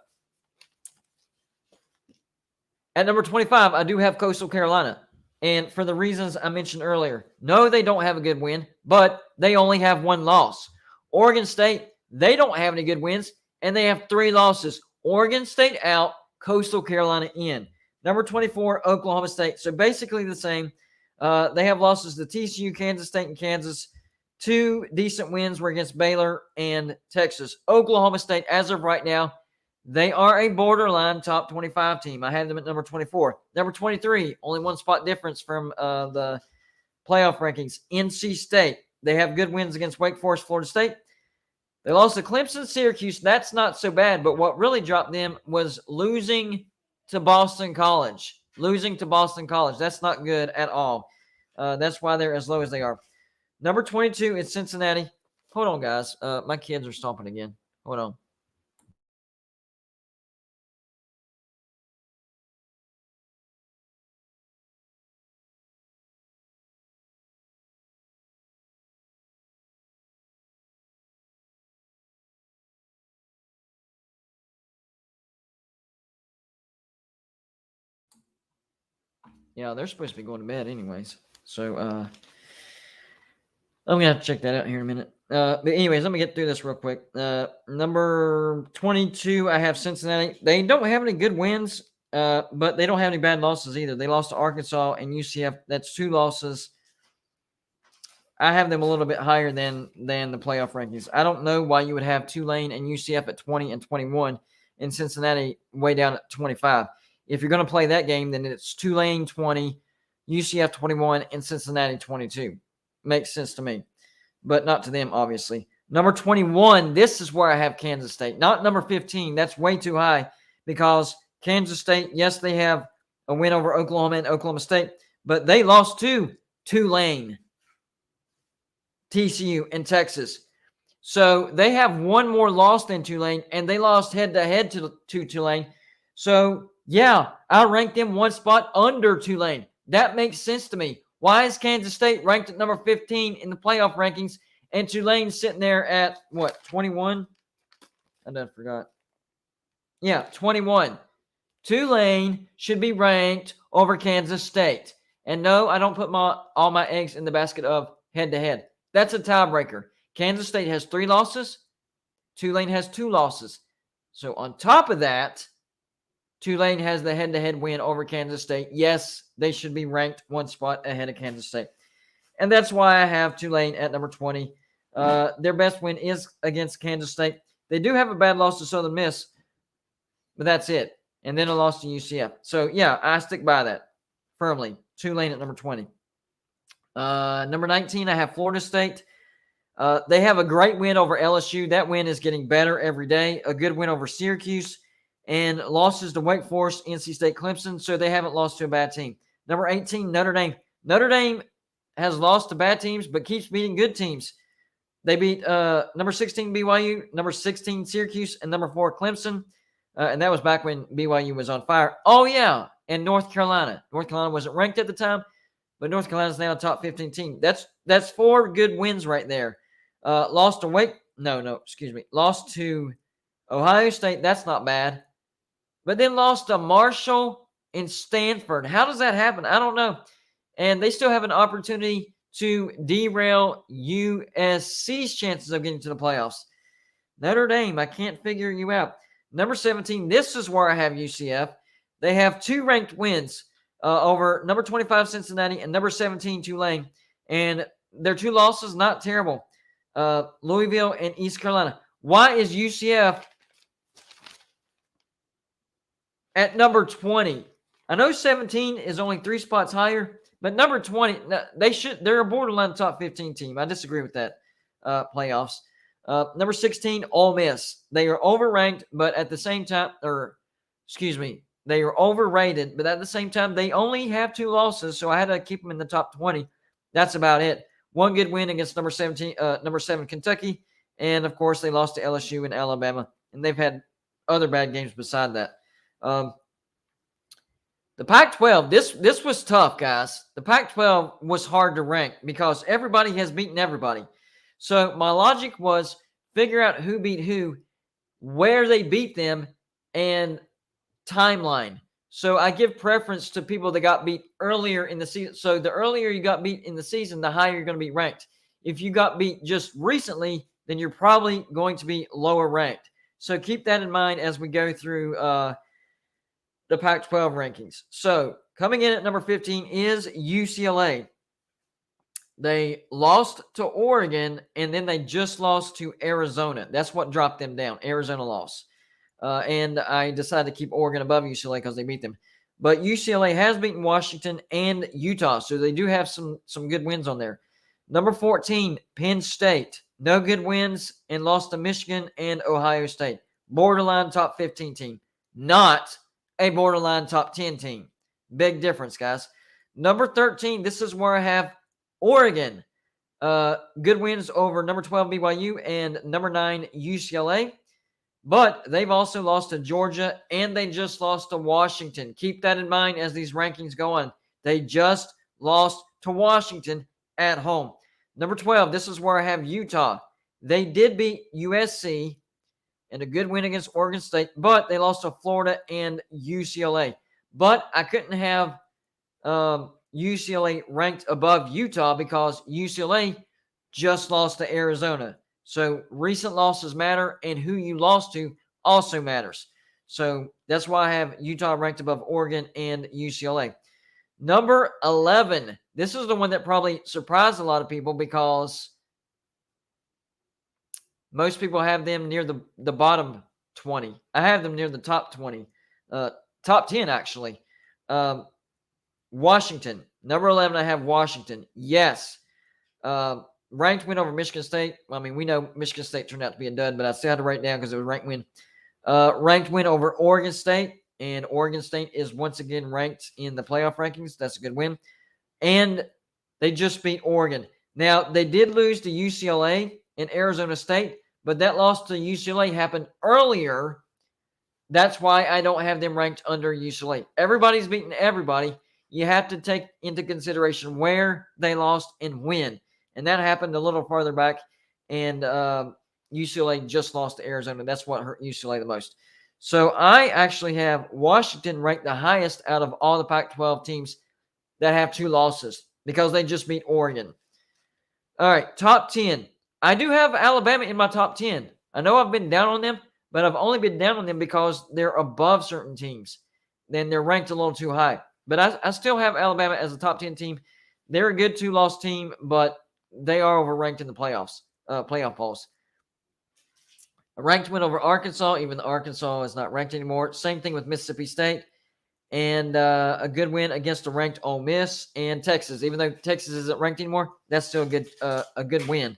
at number 25, I do have Coastal Carolina. And for the reasons I mentioned earlier, no, they don't have a good win, but they only have 1 loss. Oregon State, they don't have any good wins, and they have 3 losses. Oregon State out, Coastal Carolina in. Number 24, Oklahoma State. So basically the same. They have losses to TCU, Kansas State, and Kansas. 2 decent wins were against Baylor and Texas. Oklahoma State, as of right now, they are a borderline top 25 team. I had them at number 24. Number 23, only 1 spot difference from the playoff rankings. NC State, they have good wins against Wake Forest, Florida State. They lost to Clemson, Syracuse. That's not so bad, but what really dropped them was losing to Boston College. That's not good at all. That's why they're as low as they are. Number 22 is Cincinnati. Hold on, guys. My kids are stomping again. Hold on. Yeah, they're supposed to be going to bed anyways. So I'm going to have to check that out here in a minute. But anyways, let me get through this real quick. Number 22, I have Cincinnati. They don't have any good wins, but they don't have any bad losses either. They lost to Arkansas and UCF. That's 2 losses. I have them a little bit higher than the playoff rankings. I don't know why you would have Tulane and UCF at 20 and 21 and Cincinnati way down at 25. If you're going to play that game, then it's Tulane 20, UCF 21, and Cincinnati 22. Makes sense to me, but not to them, obviously. Number 21, this is where I have Kansas State. Not number 15. That's way too high because Kansas State, yes, they have a win over Oklahoma and Oklahoma State, but they lost to Tulane, TCU, and Texas. So they have 1 more loss than Tulane, and they lost head-to-head to Tulane. So, yeah, I ranked them 1 spot under Tulane. That makes sense to me. Why is Kansas State ranked at number 15 in the playoff rankings and Tulane sitting there at, 21? I done forgot. Yeah, 21. Tulane should be ranked over Kansas State. And no, I don't put all my eggs in the basket of head-to-head. That's a tiebreaker. Kansas State has 3 losses. Tulane has 2 losses. So on top of that, Tulane has the head-to-head win over Kansas State. Yes, they should be ranked 1 spot ahead of Kansas State. And that's why I have Tulane at number 20. Their best win is against Kansas State. They do have a bad loss to Southern Miss, but that's it. And then a loss to UCF. So, yeah, I stick by that firmly. Tulane at number 20. Number 19, I have Florida State. They have a great win over LSU. That win is getting better every day. A good win over Syracuse. And losses to Wake Forest, NC State, Clemson. So they haven't lost to a bad team. Number 18, Notre Dame. Notre Dame has lost to bad teams, but keeps beating good teams. They beat number 16, BYU, number 16, Syracuse, and number 4, Clemson. And that was back when BYU was on fire. Oh, yeah, and North Carolina. North Carolina wasn't ranked at the time, but North Carolina is now a top 15 team. That's 4 good wins right there. Lost to Lost to Ohio State. That's not bad. But then lost to Marshall and Stanford. How does that happen? I don't know. And they still have an opportunity to derail USC's chances of getting to the playoffs. Notre Dame, I can't figure you out. Number 17, this is where I have UCF. They have 2 ranked wins. over number 25 Cincinnati and number 17 Tulane. And their 2 losses, not terrible. Louisville and East Carolina. Why is UCF at number 20? I know 17 is only 3 spots higher, but number 20, they're a borderline top 15 team. I disagree with that playoffs. Number 16, Ole Miss. They are overranked, but at the same time, they are overrated, but at the same time, they only have 2 losses, so I had to keep them in the top 20. That's about it. 1 good win against number 7 Kentucky, and of course, they lost to LSU and Alabama, and they've had other bad games beside that. The Pac-12, this was tough, guys. The Pac-12 was hard to rank because everybody has beaten everybody. So my logic was figure out who beat who, where they beat them, and timeline. So I give preference to people that got beat earlier in the season. So the earlier you got beat in the season, the higher you're going to be ranked. If you got beat just recently, then you're probably going to be lower ranked. So keep that in mind as we go through the Pac-12 rankings. So coming in at number 15 is UCLA. They lost to Oregon, and then they just lost to Arizona. That's what dropped them down. Arizona loss. And I decided to keep Oregon above UCLA because they beat them. But UCLA has beaten Washington and Utah, so they do have some good wins on there. Number 14, Penn State. No good wins and lost to Michigan and Ohio State. Borderline top 15 team. Not a borderline top 10 team. Big difference, guys. Number 13, this is where I have Oregon. Good wins over number 12 BYU and number 9 UCLA. But they've also lost to Georgia, and they just lost to Washington. Keep that in mind as these rankings go on. They just lost to Washington at home. Number 12, this is where I have Utah. They did beat USC and a good win against Oregon State, but they lost to Florida and UCLA. But I couldn't have UCLA ranked above Utah because UCLA just lost to Arizona. So recent losses matter, and who you lost to also matters. So that's why I have Utah ranked above Oregon and UCLA. Number 11. This is the one that probably surprised a lot of people because most people have them near the bottom 20. I have them near the top 20. Top 10, actually. Washington. Number 11, I have Washington. Yes. Ranked win over Michigan State. I mean, we know Michigan State turned out to be a dud, but I still had to write it down because it was a ranked win. Ranked win over Oregon State, and Oregon State is once again ranked in the playoff rankings. That's a good win. And they just beat Oregon. Now, they did lose to UCLA and Arizona State, but that loss to UCLA happened earlier. That's why I don't have them ranked under UCLA. Everybody's beaten everybody. You have to take into consideration where they lost and when. And that happened a little farther back, and UCLA just lost to Arizona. That's what hurt UCLA the most. So I actually have Washington ranked the highest out of all the Pac-12 teams that have 2 losses because they just beat Oregon. All right, top 10. I do have Alabama in my top 10. I know I've been down on them, but I've only been down on them because they're above certain teams. Then they're ranked a little too high. But I still have Alabama as a top 10 team. They're a good 2-loss team, but they are overranked in the playoff polls. A ranked win over Arkansas, even though Arkansas is not ranked anymore. Same thing with Mississippi State. And a good win against a ranked Ole Miss and Texas. Even though Texas isn't ranked anymore, that's still a good win.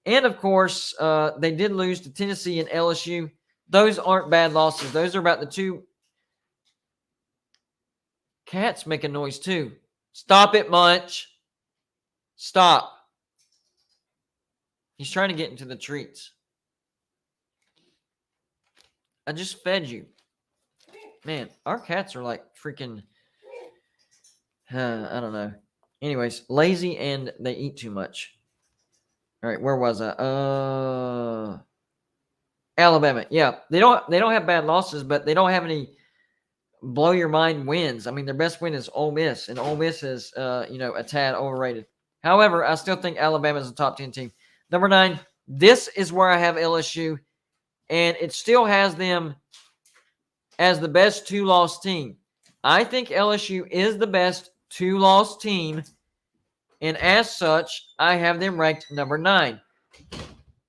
And, of course, they did lose to Tennessee and LSU. Those aren't bad losses. Those are about the 2. Cats making noise, too. Stop it, Munch. Stop. He's trying to get into the treats. I just fed you. Man, our cats are like freaking, I don't know. Anyways, lazy and they eat too much. All right, where was I? Alabama. Yeah, they don't have bad losses, but they don't have any blow your mind wins. I mean, their best win is Ole Miss, and Ole Miss is a tad overrated. However, I still think Alabama is a top 10 team. Number 9, this is where I have LSU, and it still has them as the best 2-loss team. I think LSU is the best two-loss team, and as such, I have them ranked number 9.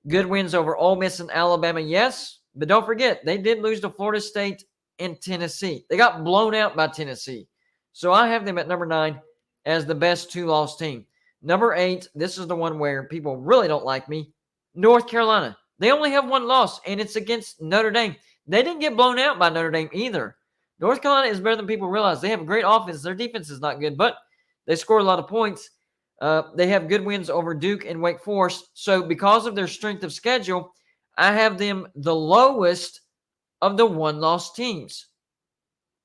Good wins over Ole Miss and Alabama, yes, but don't forget, they did lose to Florida State and Tennessee. They got blown out by Tennessee. So I have them at number 9 as the best two-loss team. Number 8, this is the one where people really don't like me, North Carolina. They only have one loss, and it's against Notre Dame. They didn't get blown out by Notre Dame either. North Carolina is better than people realize. They have a great offense. Their defense is not good, but they score a lot of points. They have good wins over Duke and Wake Forest. So because of their strength of schedule, I have them the lowest of the one-loss teams.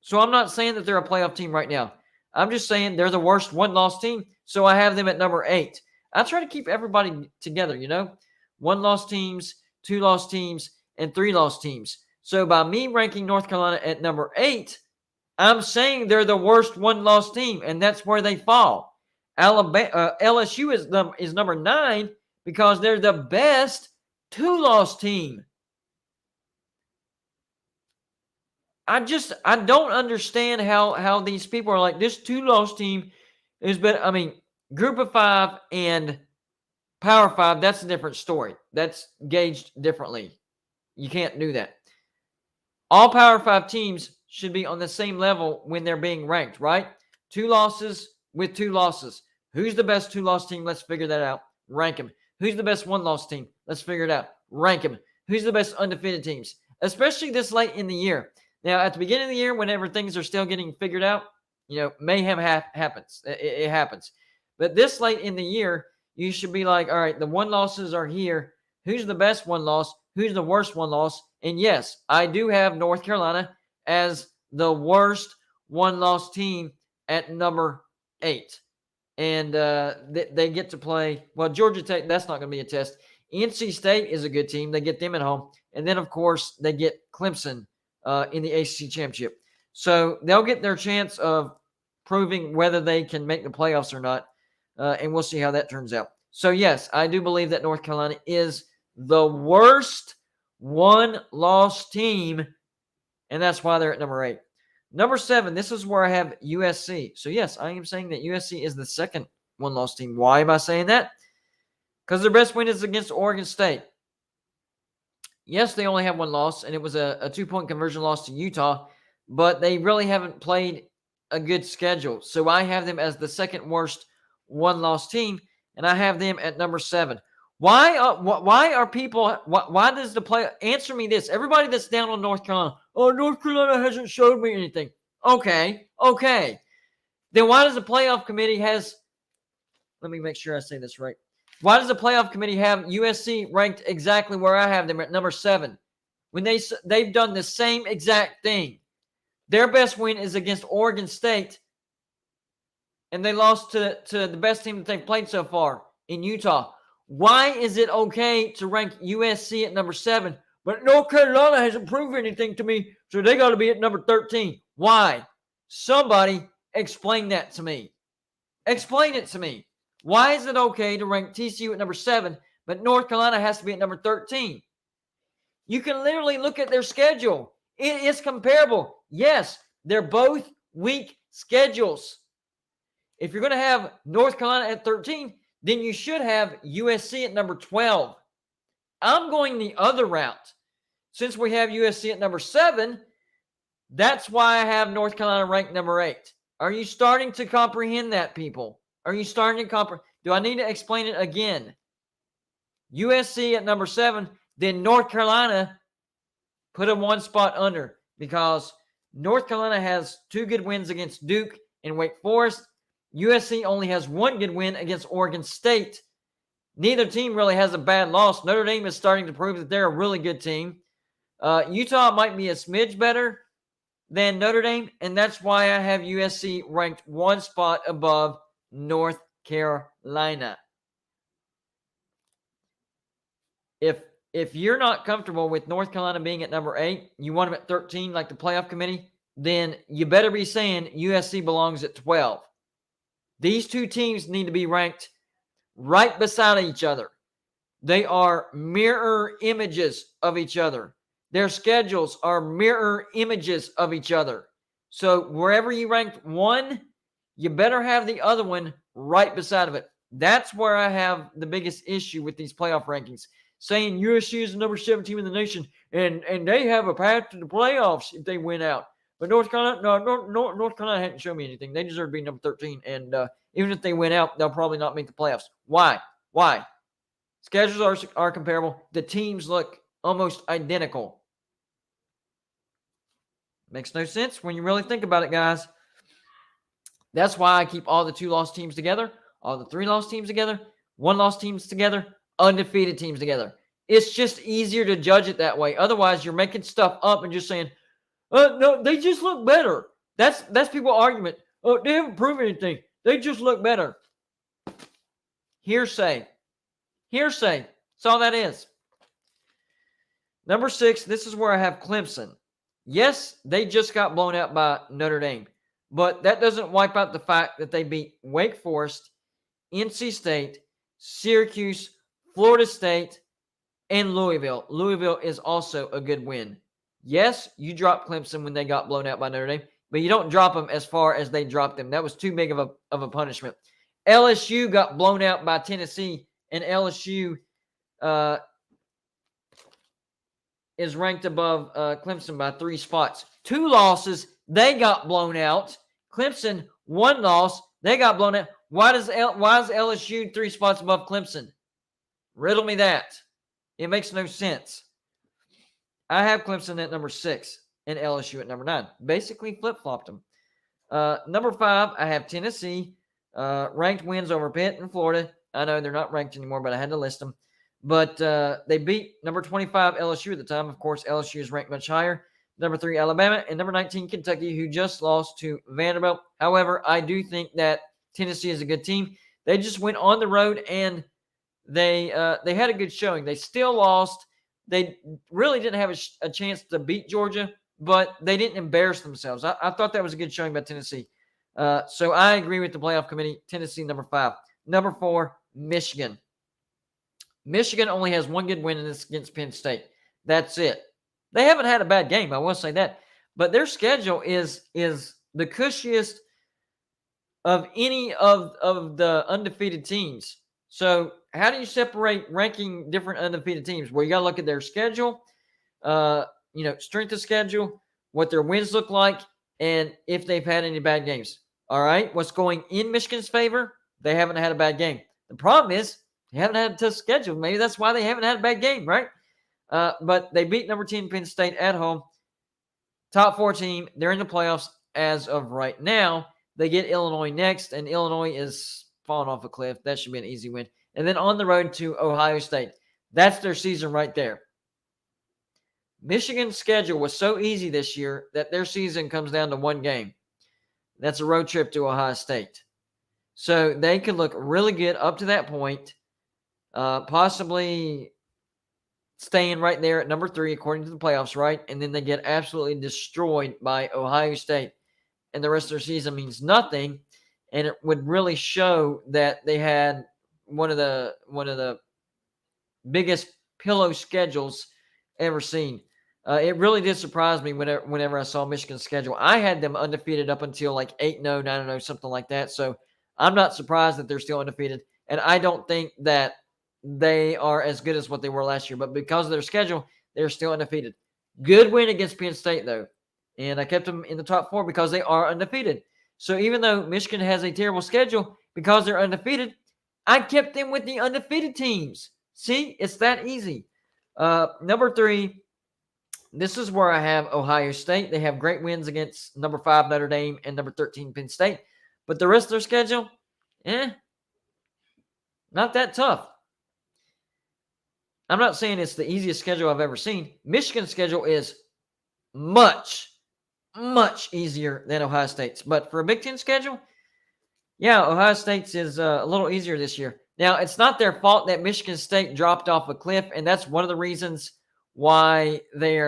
So I'm not saying that they're a playoff team right now. I'm just saying they're the worst one-loss team, so I have them at number 8. I try to keep everybody together, you know? One-loss teams, two-loss teams, and three-loss teams. So by me ranking North Carolina at number 8, I'm saying they're the worst one-loss team, and that's where they fall. LSU is number 9 because they're the best two-loss team. I don't understand how these people are like, this two-loss team is better. I mean, Group of 5 and Power 5, that's a different story. That's gauged differently. You can't do that. All Power 5 teams should be on the same level when they're being ranked, right? 2 losses with 2 losses. Who's the best two-loss team? Let's figure that out. Rank them. Who's the best one-loss team? Let's figure it out. Rank them. Who's the best undefeated teams? Especially this late in the year. Now, at the beginning of the year, whenever things are still getting figured out, you know, mayhem happens. It happens. But this late in the year, you should be like, all right, the one-losses are here. Who's the best one-loss? Who's the worst one-loss? And yes, I do have North Carolina as the worst one-loss team at number 8. And they get to play, well, Georgia Tech, that's not going to be a test. NC State is a good team. They get them at home. And then, of course, they get Clemson in the ACC Championship. So they'll get their chance of proving whether they can make the playoffs or not. And we'll see how that turns out. So, yes, I do believe that North Carolina is the worst one-loss team, and that's why they're at number 8. Number 7, this is where I have USC. So, yes, I am saying that USC is the second one-loss team. Why am I saying that? Because their best win is against Oregon State. Yes, they only have one loss, and it was a 2-point conversion loss to Utah, but they really haven't played a good schedule. So I have them as the second worst one-loss team, and I have them at number 7. Why are people, why does the play, answer me this, everybody that's down on North Carolina, oh, North Carolina hasn't showed me anything. Okay. Then why does the playoff committee let me make sure I say this right. Why does the playoff committee have USC ranked exactly where I have them at number 7? When they've done the same exact thing. Their best win is against Oregon State, and they lost to the best team that they've played so far in Utah. Why is it okay to rank USC at number 7, but North Carolina hasn't proven anything to me, so they got to be at number 13? Why? Somebody explain that to me. Explain it to me. Why is it okay to rank TCU at number 7, but North Carolina has to be at number 13? You can literally look at their schedule. It is comparable. Yes, they're both weak schedules. If you're going to have North Carolina at 13, then you should have USC at number 12. I'm going the other route. Since we have USC at number 7, that's why I have North Carolina ranked number 8. Are you starting to comprehend that, people? Are you starting to comprehend? Do I need to explain it again? USC at number 7, then North Carolina put them one spot under because North Carolina has 2 good wins against Duke and Wake Forest. USC only has 1 good win against Oregon State. Neither team really has a bad loss. Notre Dame is starting to prove that they're a really good team. Utah might be a smidge better than Notre Dame, and that's why I have USC ranked 1 spot above North Carolina. If you're not comfortable with North Carolina being at number 8, you want them at 13 like the playoff committee, then you better be saying USC belongs at 12. These 2 teams need to be ranked right beside each other. They are mirror images of each other. Their schedules are mirror images of each other. So wherever you ranked one, you better have the other one right beside of it. That's where I have the biggest issue with these playoff rankings. Saying USC is the number 7 team in the nation, and they have a path to the playoffs if they win out. But North Carolina, North Carolina hadn't shown me anything. They deserve to be number 13, and even if they win out, they'll probably not make the playoffs. Why? Schedules are comparable. The teams look almost identical. Makes no sense when you really think about it, guys. That's why I keep all the 2-loss teams together, all the 3-loss teams together, 1-loss teams together, undefeated teams together. It's just easier to judge it that way. Otherwise, you're making stuff up and just saying, no, they just look better. That's people's argument. Oh, they haven't proven anything. They just look better. Hearsay. That's all that is. Number 6, this is where I have Clemson. Yes, they just got blown out by Notre Dame, but that doesn't wipe out the fact that they beat Wake Forest, NC State, Syracuse, Florida State, and Louisville. Louisville is also a good win. Yes, you dropped Clemson when they got blown out by Notre Dame, but you don't drop them as far as they dropped them. That was too big of a punishment. LSU got blown out by Tennessee, and LSU is ranked above Clemson by 3 spots. 2 losses, they got blown out. Clemson, 1 loss, they got blown out. Why is LSU 3 spots above Clemson? Riddle me that. It makes no sense. I have Clemson at number 6 and LSU at number 9. Basically flip-flopped them. Number 5, I have Tennessee. Ranked wins over Pitt and Florida. I know they're not ranked anymore, but I had to list them. But they beat number 25 LSU at the time. Of course, LSU is ranked much higher. Number 3, Alabama. And number 19, Kentucky, who just lost to Vanderbilt. However, I do think that Tennessee is a good team. They just went on the road, and they had a good showing. They still lost. They really didn't have a chance to beat Georgia, but they didn't embarrass themselves. I thought that was a good showing by Tennessee. So I agree with the playoff committee. Tennessee, number 5. Number 4, Michigan. Michigan only has 1 good win, and it's against Penn State. That's it. They haven't had a bad game, I will say that. But their schedule is the cushiest of any of the undefeated teams. So how do you separate ranking different undefeated teams? Well, you got to look at their schedule, strength of schedule, what their wins look like, and if they've had any bad games. All right, what's going in Michigan's favor? They haven't had a bad game. The problem is they haven't had a tough schedule. Maybe that's why they haven't had a bad game, right? But they beat number 10 Penn State at home. Top 4 team. They're in the playoffs as of right now. They get Illinois next, and Illinois is falling off a cliff. That should be an easy win. And then on the road to Ohio State. That's their season right there. Michigan's schedule was so easy this year that their season comes down to 1 game. That's a road trip to Ohio State. So they could look really good up to that point, possibly staying right there at number 3 according to the playoffs, right? And then they get absolutely destroyed by Ohio State, and the rest of their season means nothing. And it would really show that they had one of the biggest pillow schedules ever seen. It really did surprise me whenever I saw Michigan's schedule. I had them undefeated up until like 8-0, 9-0, something like that. So I'm not surprised that they're still undefeated. And I don't think that they are as good as what they were last year. But because of their schedule, they're still undefeated. Good win against Penn State, though. And I kept them in the top 4 because they are undefeated. So even though Michigan has a terrible schedule, because they're undefeated, I kept them with the undefeated teams. See, it's that easy. Number 3, this is where I have Ohio State. They have great wins against number 5 Notre Dame and number 13 Penn State. But the rest of their schedule, not that tough. I'm not saying it's the easiest schedule I've ever seen. Michigan's schedule is much, much easier than Ohio State's. But for a Big Ten schedule, yeah, Ohio State's is a little easier this year. Now, it's not their fault that Michigan State dropped off a cliff, and that's one of the reasons why their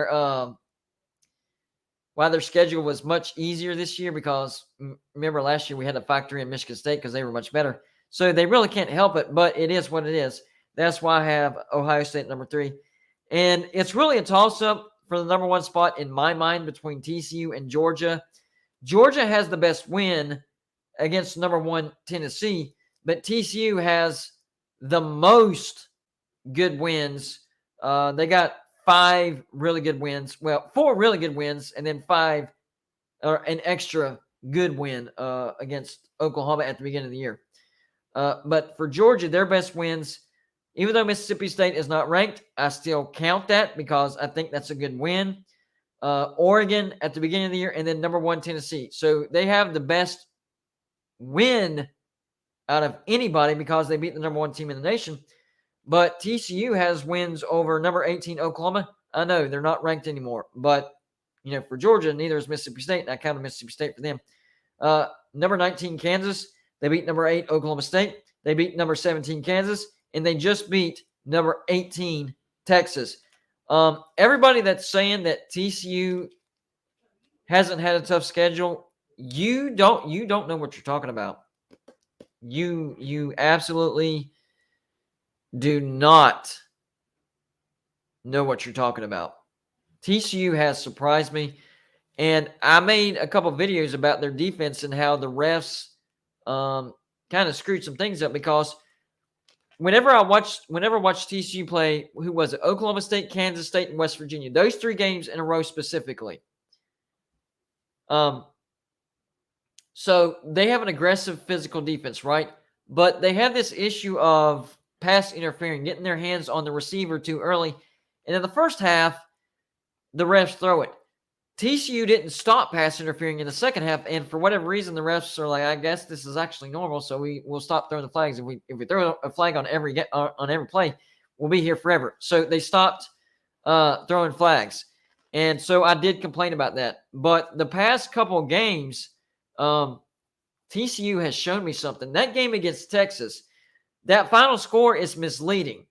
schedule was much easier this year, because remember last year we had to factor in Michigan State because they were much better. So they really can't help it, but it is what it is. That's why I have Ohio State number 3. And it's really a toss-up for the number 1 spot in my mind between TCU and Georgia. Georgia has the best win against number 1 Tennessee, but TCU has the most good wins. They got 5 really good wins. Well, 4 really good wins, and then 5 or an extra good win against Oklahoma at the beginning of the year. But for Georgia, their best wins, even though Mississippi State is not ranked, I still count that because I think that's a good win. Oregon at the beginning of the year, and then number 1 Tennessee. So they have the best win out of anybody because they beat the number 1 team in the nation. But TCU has wins over number 18 Oklahoma. I know they're not ranked anymore, but for Georgia, neither is Mississippi State, and I counted Mississippi State for them. Number 19 Kansas, they beat number 8 Oklahoma State. They beat number 17 Kansas, and they just beat number 18 Texas. Everybody that's saying that TCU hasn't had a tough schedule, you don't know what you're talking about. You absolutely do not know what you're talking about. TCU has surprised me, and I made a couple videos about their defense and how the refs kind of screwed some things up because whenever I watched TCU play, who was it? Oklahoma State, Kansas State, and West Virginia. Those 3 games in a row specifically. So they have an aggressive physical defense, right? But they have this issue of pass interfering, getting their hands on the receiver too early. And in the first half, the refs throw it. TCU didn't stop pass interfering in the second half, and for whatever reason, the refs are like, I guess this is actually normal, so we'll stop throwing the flags. If we throw a flag on every play, we'll be here forever. So they stopped throwing flags, and so I did complain about that. But the past couple of games, TCU has shown me something. That game against Texas, that final score is misleading.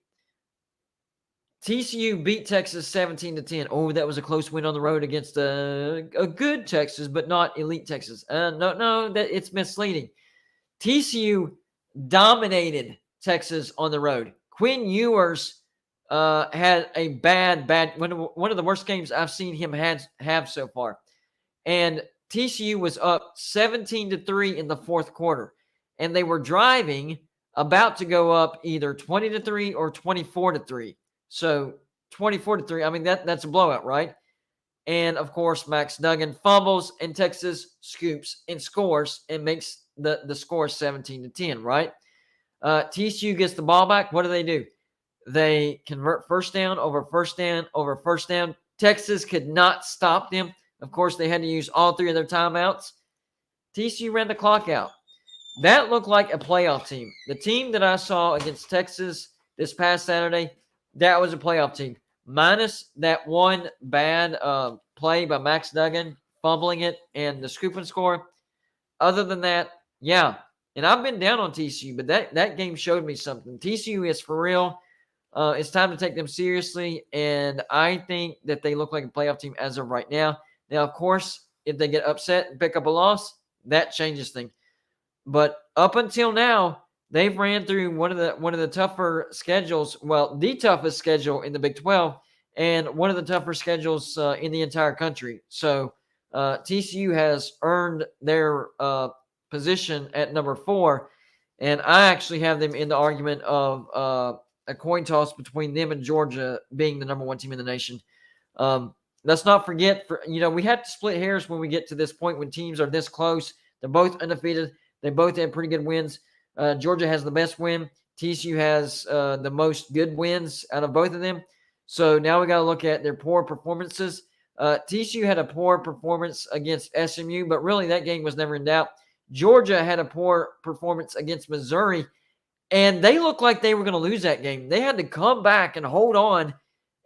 TCU beat Texas 17-10. Oh, that was a close win on the road against a good Texas, but not elite Texas. No, that it's misleading. TCU dominated Texas on the road. Quinn Ewers had a bad one of the worst games I've seen him have so far. And TCU was up 17-3 in the fourth quarter, and they were driving, about to go up either 20-3 or 24-3. So 24-3, I mean, that's a blowout, right? And, of course, Max Duggan fumbles, and Texas scoops and scores and makes the score 17-10, right? TCU gets the ball back. What do? They convert first down over first down over first down. Texas could not stop them. Of course, they had to use all 3 of their timeouts. TCU ran the clock out. That looked like a playoff team. The team that I saw against Texas this past Saturday, that was a playoff team, minus that one bad play by Max Duggan, fumbling it, and the scoop and score. Other than that, yeah. And I've been down on TCU, but that game showed me something. TCU is for real. It's time to take them seriously, and I think that they look like a playoff team as of right now. Now, of course, if they get upset and pick up a loss, that changes things. But up until now, they've ran through one of the tougher schedules. Well, the toughest schedule in the Big 12, and one of the tougher schedules in the entire country. So TCU has earned their position at number 4, and I actually have them in the argument of a coin toss between them and Georgia being the number 1 team in the nation. Let's not forget, we have to split hairs when we get to this point when teams are this close. They're both undefeated. They both have pretty good wins. Georgia has the best win. TCU has the most good wins out of both of them. So now we got to look at their poor performances. TCU had a poor performance against SMU, but really that game was never in doubt. Georgia had a poor performance against Missouri, and they looked like they were going to lose that game. They had to come back and hold on,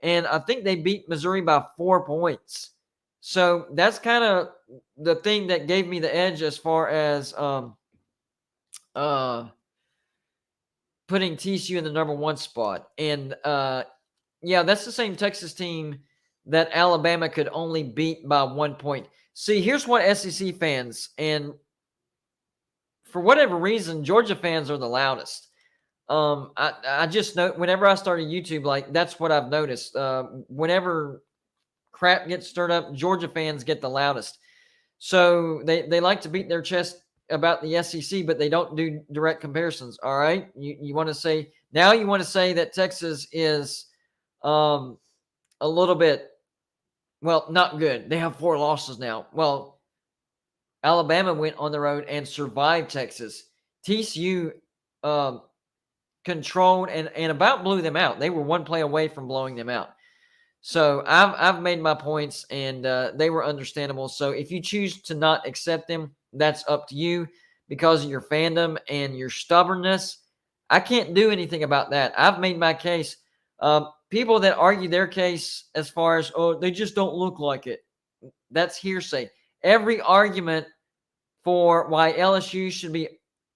and I think they beat Missouri by 4 points. So that's kind of the thing that gave me the edge as far as putting TCU in the number 1 spot. And, that's the same Texas team that Alabama could only beat by 1 point. See, here's what SEC fans, and for whatever reason, Georgia fans are the loudest. I just know whenever I started YouTube, like that's what I've noticed. Whenever crap gets stirred up, Georgia fans get the loudest. So they like to beat their chest about the SEC, but they don't do direct comparisons. All right, you want to say now you want to say that Texas is a little bit, well, not good. They have 4 losses now. Well, Alabama went on the road and survived Texas. TCU um, controlled and about blew them out. They were one play away from blowing them out. So I've made my points, and they were understandable. So if you choose to not accept them, that's up to you because of your fandom and your stubbornness. I can't do anything about that. I've made my case. People that argue their case as far as, oh, they just don't look like it, that's hearsay. Every argument for why LSU should be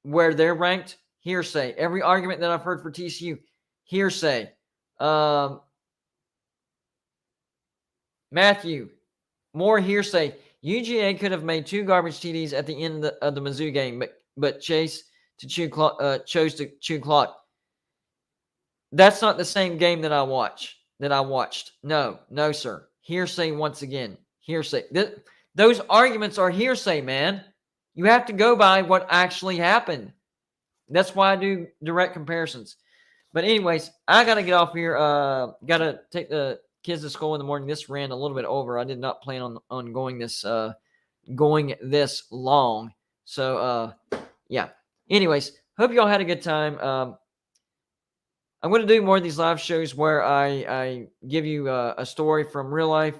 where they're ranked, hearsay. Every argument that I've heard for TCU, hearsay. Matthew, more hearsay. UGA could have made 2 garbage TDs at the end of the Mizzou game, but chose to chew clock. That's not the same game that I watched. No, sir. Hearsay once again. Hearsay. Those arguments are hearsay, man. You have to go by what actually happened. That's why I do direct comparisons. But anyways, I got to get off here. Got to take the kids to school in the morning. This ran a little bit over. I did not plan on going this long. So, yeah. Anyways, hope you all had a good time. I'm going to do more of these live shows where I give you a story from real life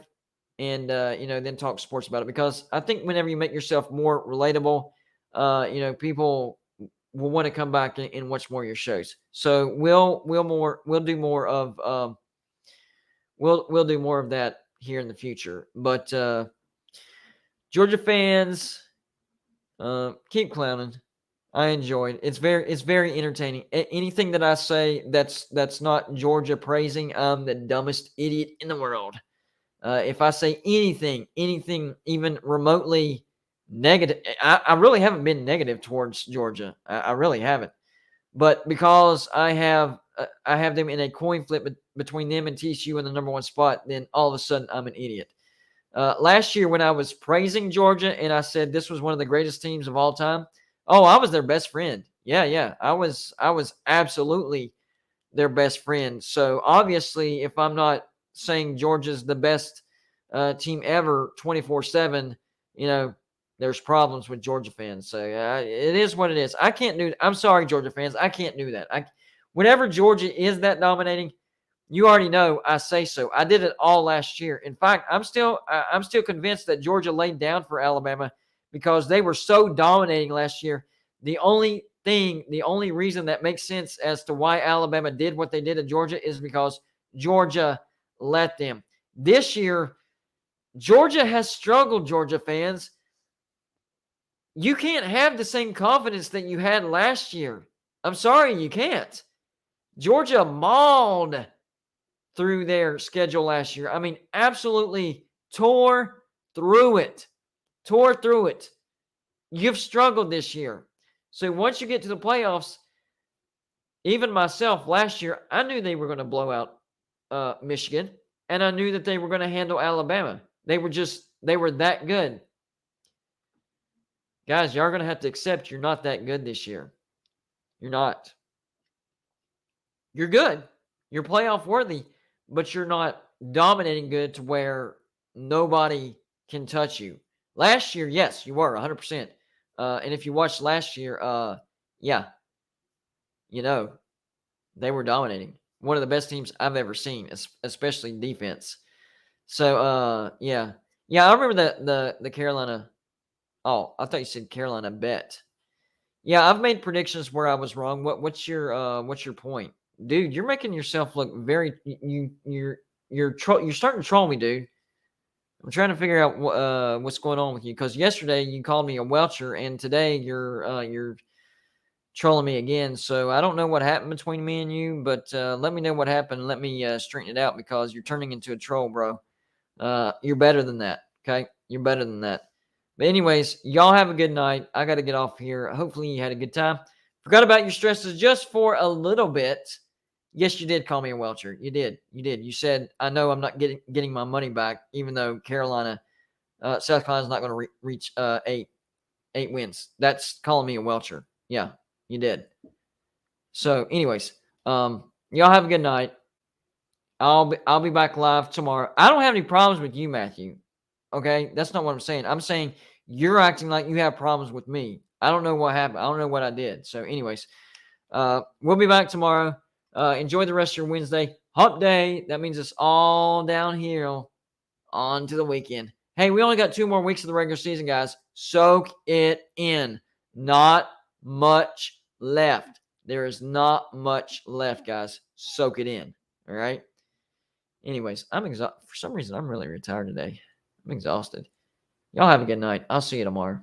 and, then talk sports about it, because I think whenever you make yourself more relatable, people will want to come back and watch more of your shows. So we'll do more of we'll do more of that here in the future. But Georgia fans, keep clowning. I enjoyed. It's very entertaining. Anything that I say that's not Georgia praising, I'm the dumbest idiot in the world. If I say anything even remotely negative, I really haven't been negative towards Georgia. I really haven't. But because I have them in a coin flip between them and TCU in the number 1 spot, then all of a sudden I'm an idiot. Last year when I was praising Georgia and I said this was one of the greatest teams of all time, oh, I was their best friend. Yeah. I was absolutely their best friend. So obviously, if I'm not saying Georgia's the best team ever 24/7, there's problems with Georgia fans. So it is what it is. I can't do. I'm sorry, Georgia fans. I can't do that. Whenever Georgia is that dominating, you already know I say so. I did it all last year. In fact, I'm still convinced that Georgia laid down for Alabama because they were so dominating last year. The only reason that makes sense as to why Alabama did what they did to Georgia is because Georgia let them. This year, Georgia has struggled, Georgia fans. You can't have the same confidence that you had last year. I'm sorry, you can't. Georgia mauled through their schedule last year. I mean, absolutely tore through it. You've struggled this year. So once you get to the playoffs, even myself last year, I knew they were going to blow out Michigan, and I knew that they were going to handle Alabama. They were that good. Guys, y'all are going to have to accept you're not that good this year. You're not. You're good. You're playoff worthy, but you're not dominating good to where nobody can touch you. Last year, yes, you were 100%. And if you watched last year, they were dominating. One of the best teams I've ever seen, especially defense. So, yeah, I remember the Carolina. Oh, I thought you said Carolina bet. Yeah, I've made predictions where I was wrong. What's your point, dude? You're making yourself look very. You're starting to troll me, dude. I'm trying to figure out what's going on with you, because yesterday you called me a welcher and today you're trolling me again. So I don't know what happened between me and you, but let me know what happened. Let me straighten it out, because you're turning into a troll, bro. You're better than that. Okay, you're better than that. But anyways, y'all have a good night. I got to get off here. Hopefully you had a good time. Forgot about your stresses just for a little bit. Yes, you did call me a welcher. You did. You said, I know I'm not getting my money back, even though Carolina South Carolina's not going to reach 8 wins. That's calling me a welcher. Yeah, you did. So, anyways, y'all have a good night. I'll be back live tomorrow. I don't have any problems with you, Matthew. Okay, that's not what I'm saying. I'm saying you're acting like you have problems with me. I don't know what happened. I don't know what I did. So, anyways, we'll be back tomorrow. Enjoy the rest of your Wednesday. Hump day. That means it's all downhill on to the weekend. Hey, we only got 2 more weeks of the regular season, guys. Soak it in. Not much left. There is not much left, guys. Soak it in. All right. Anyways, I'm exhausted. For some reason, I'm really retired today. I'm exhausted. Y'all have a good night. I'll see you tomorrow.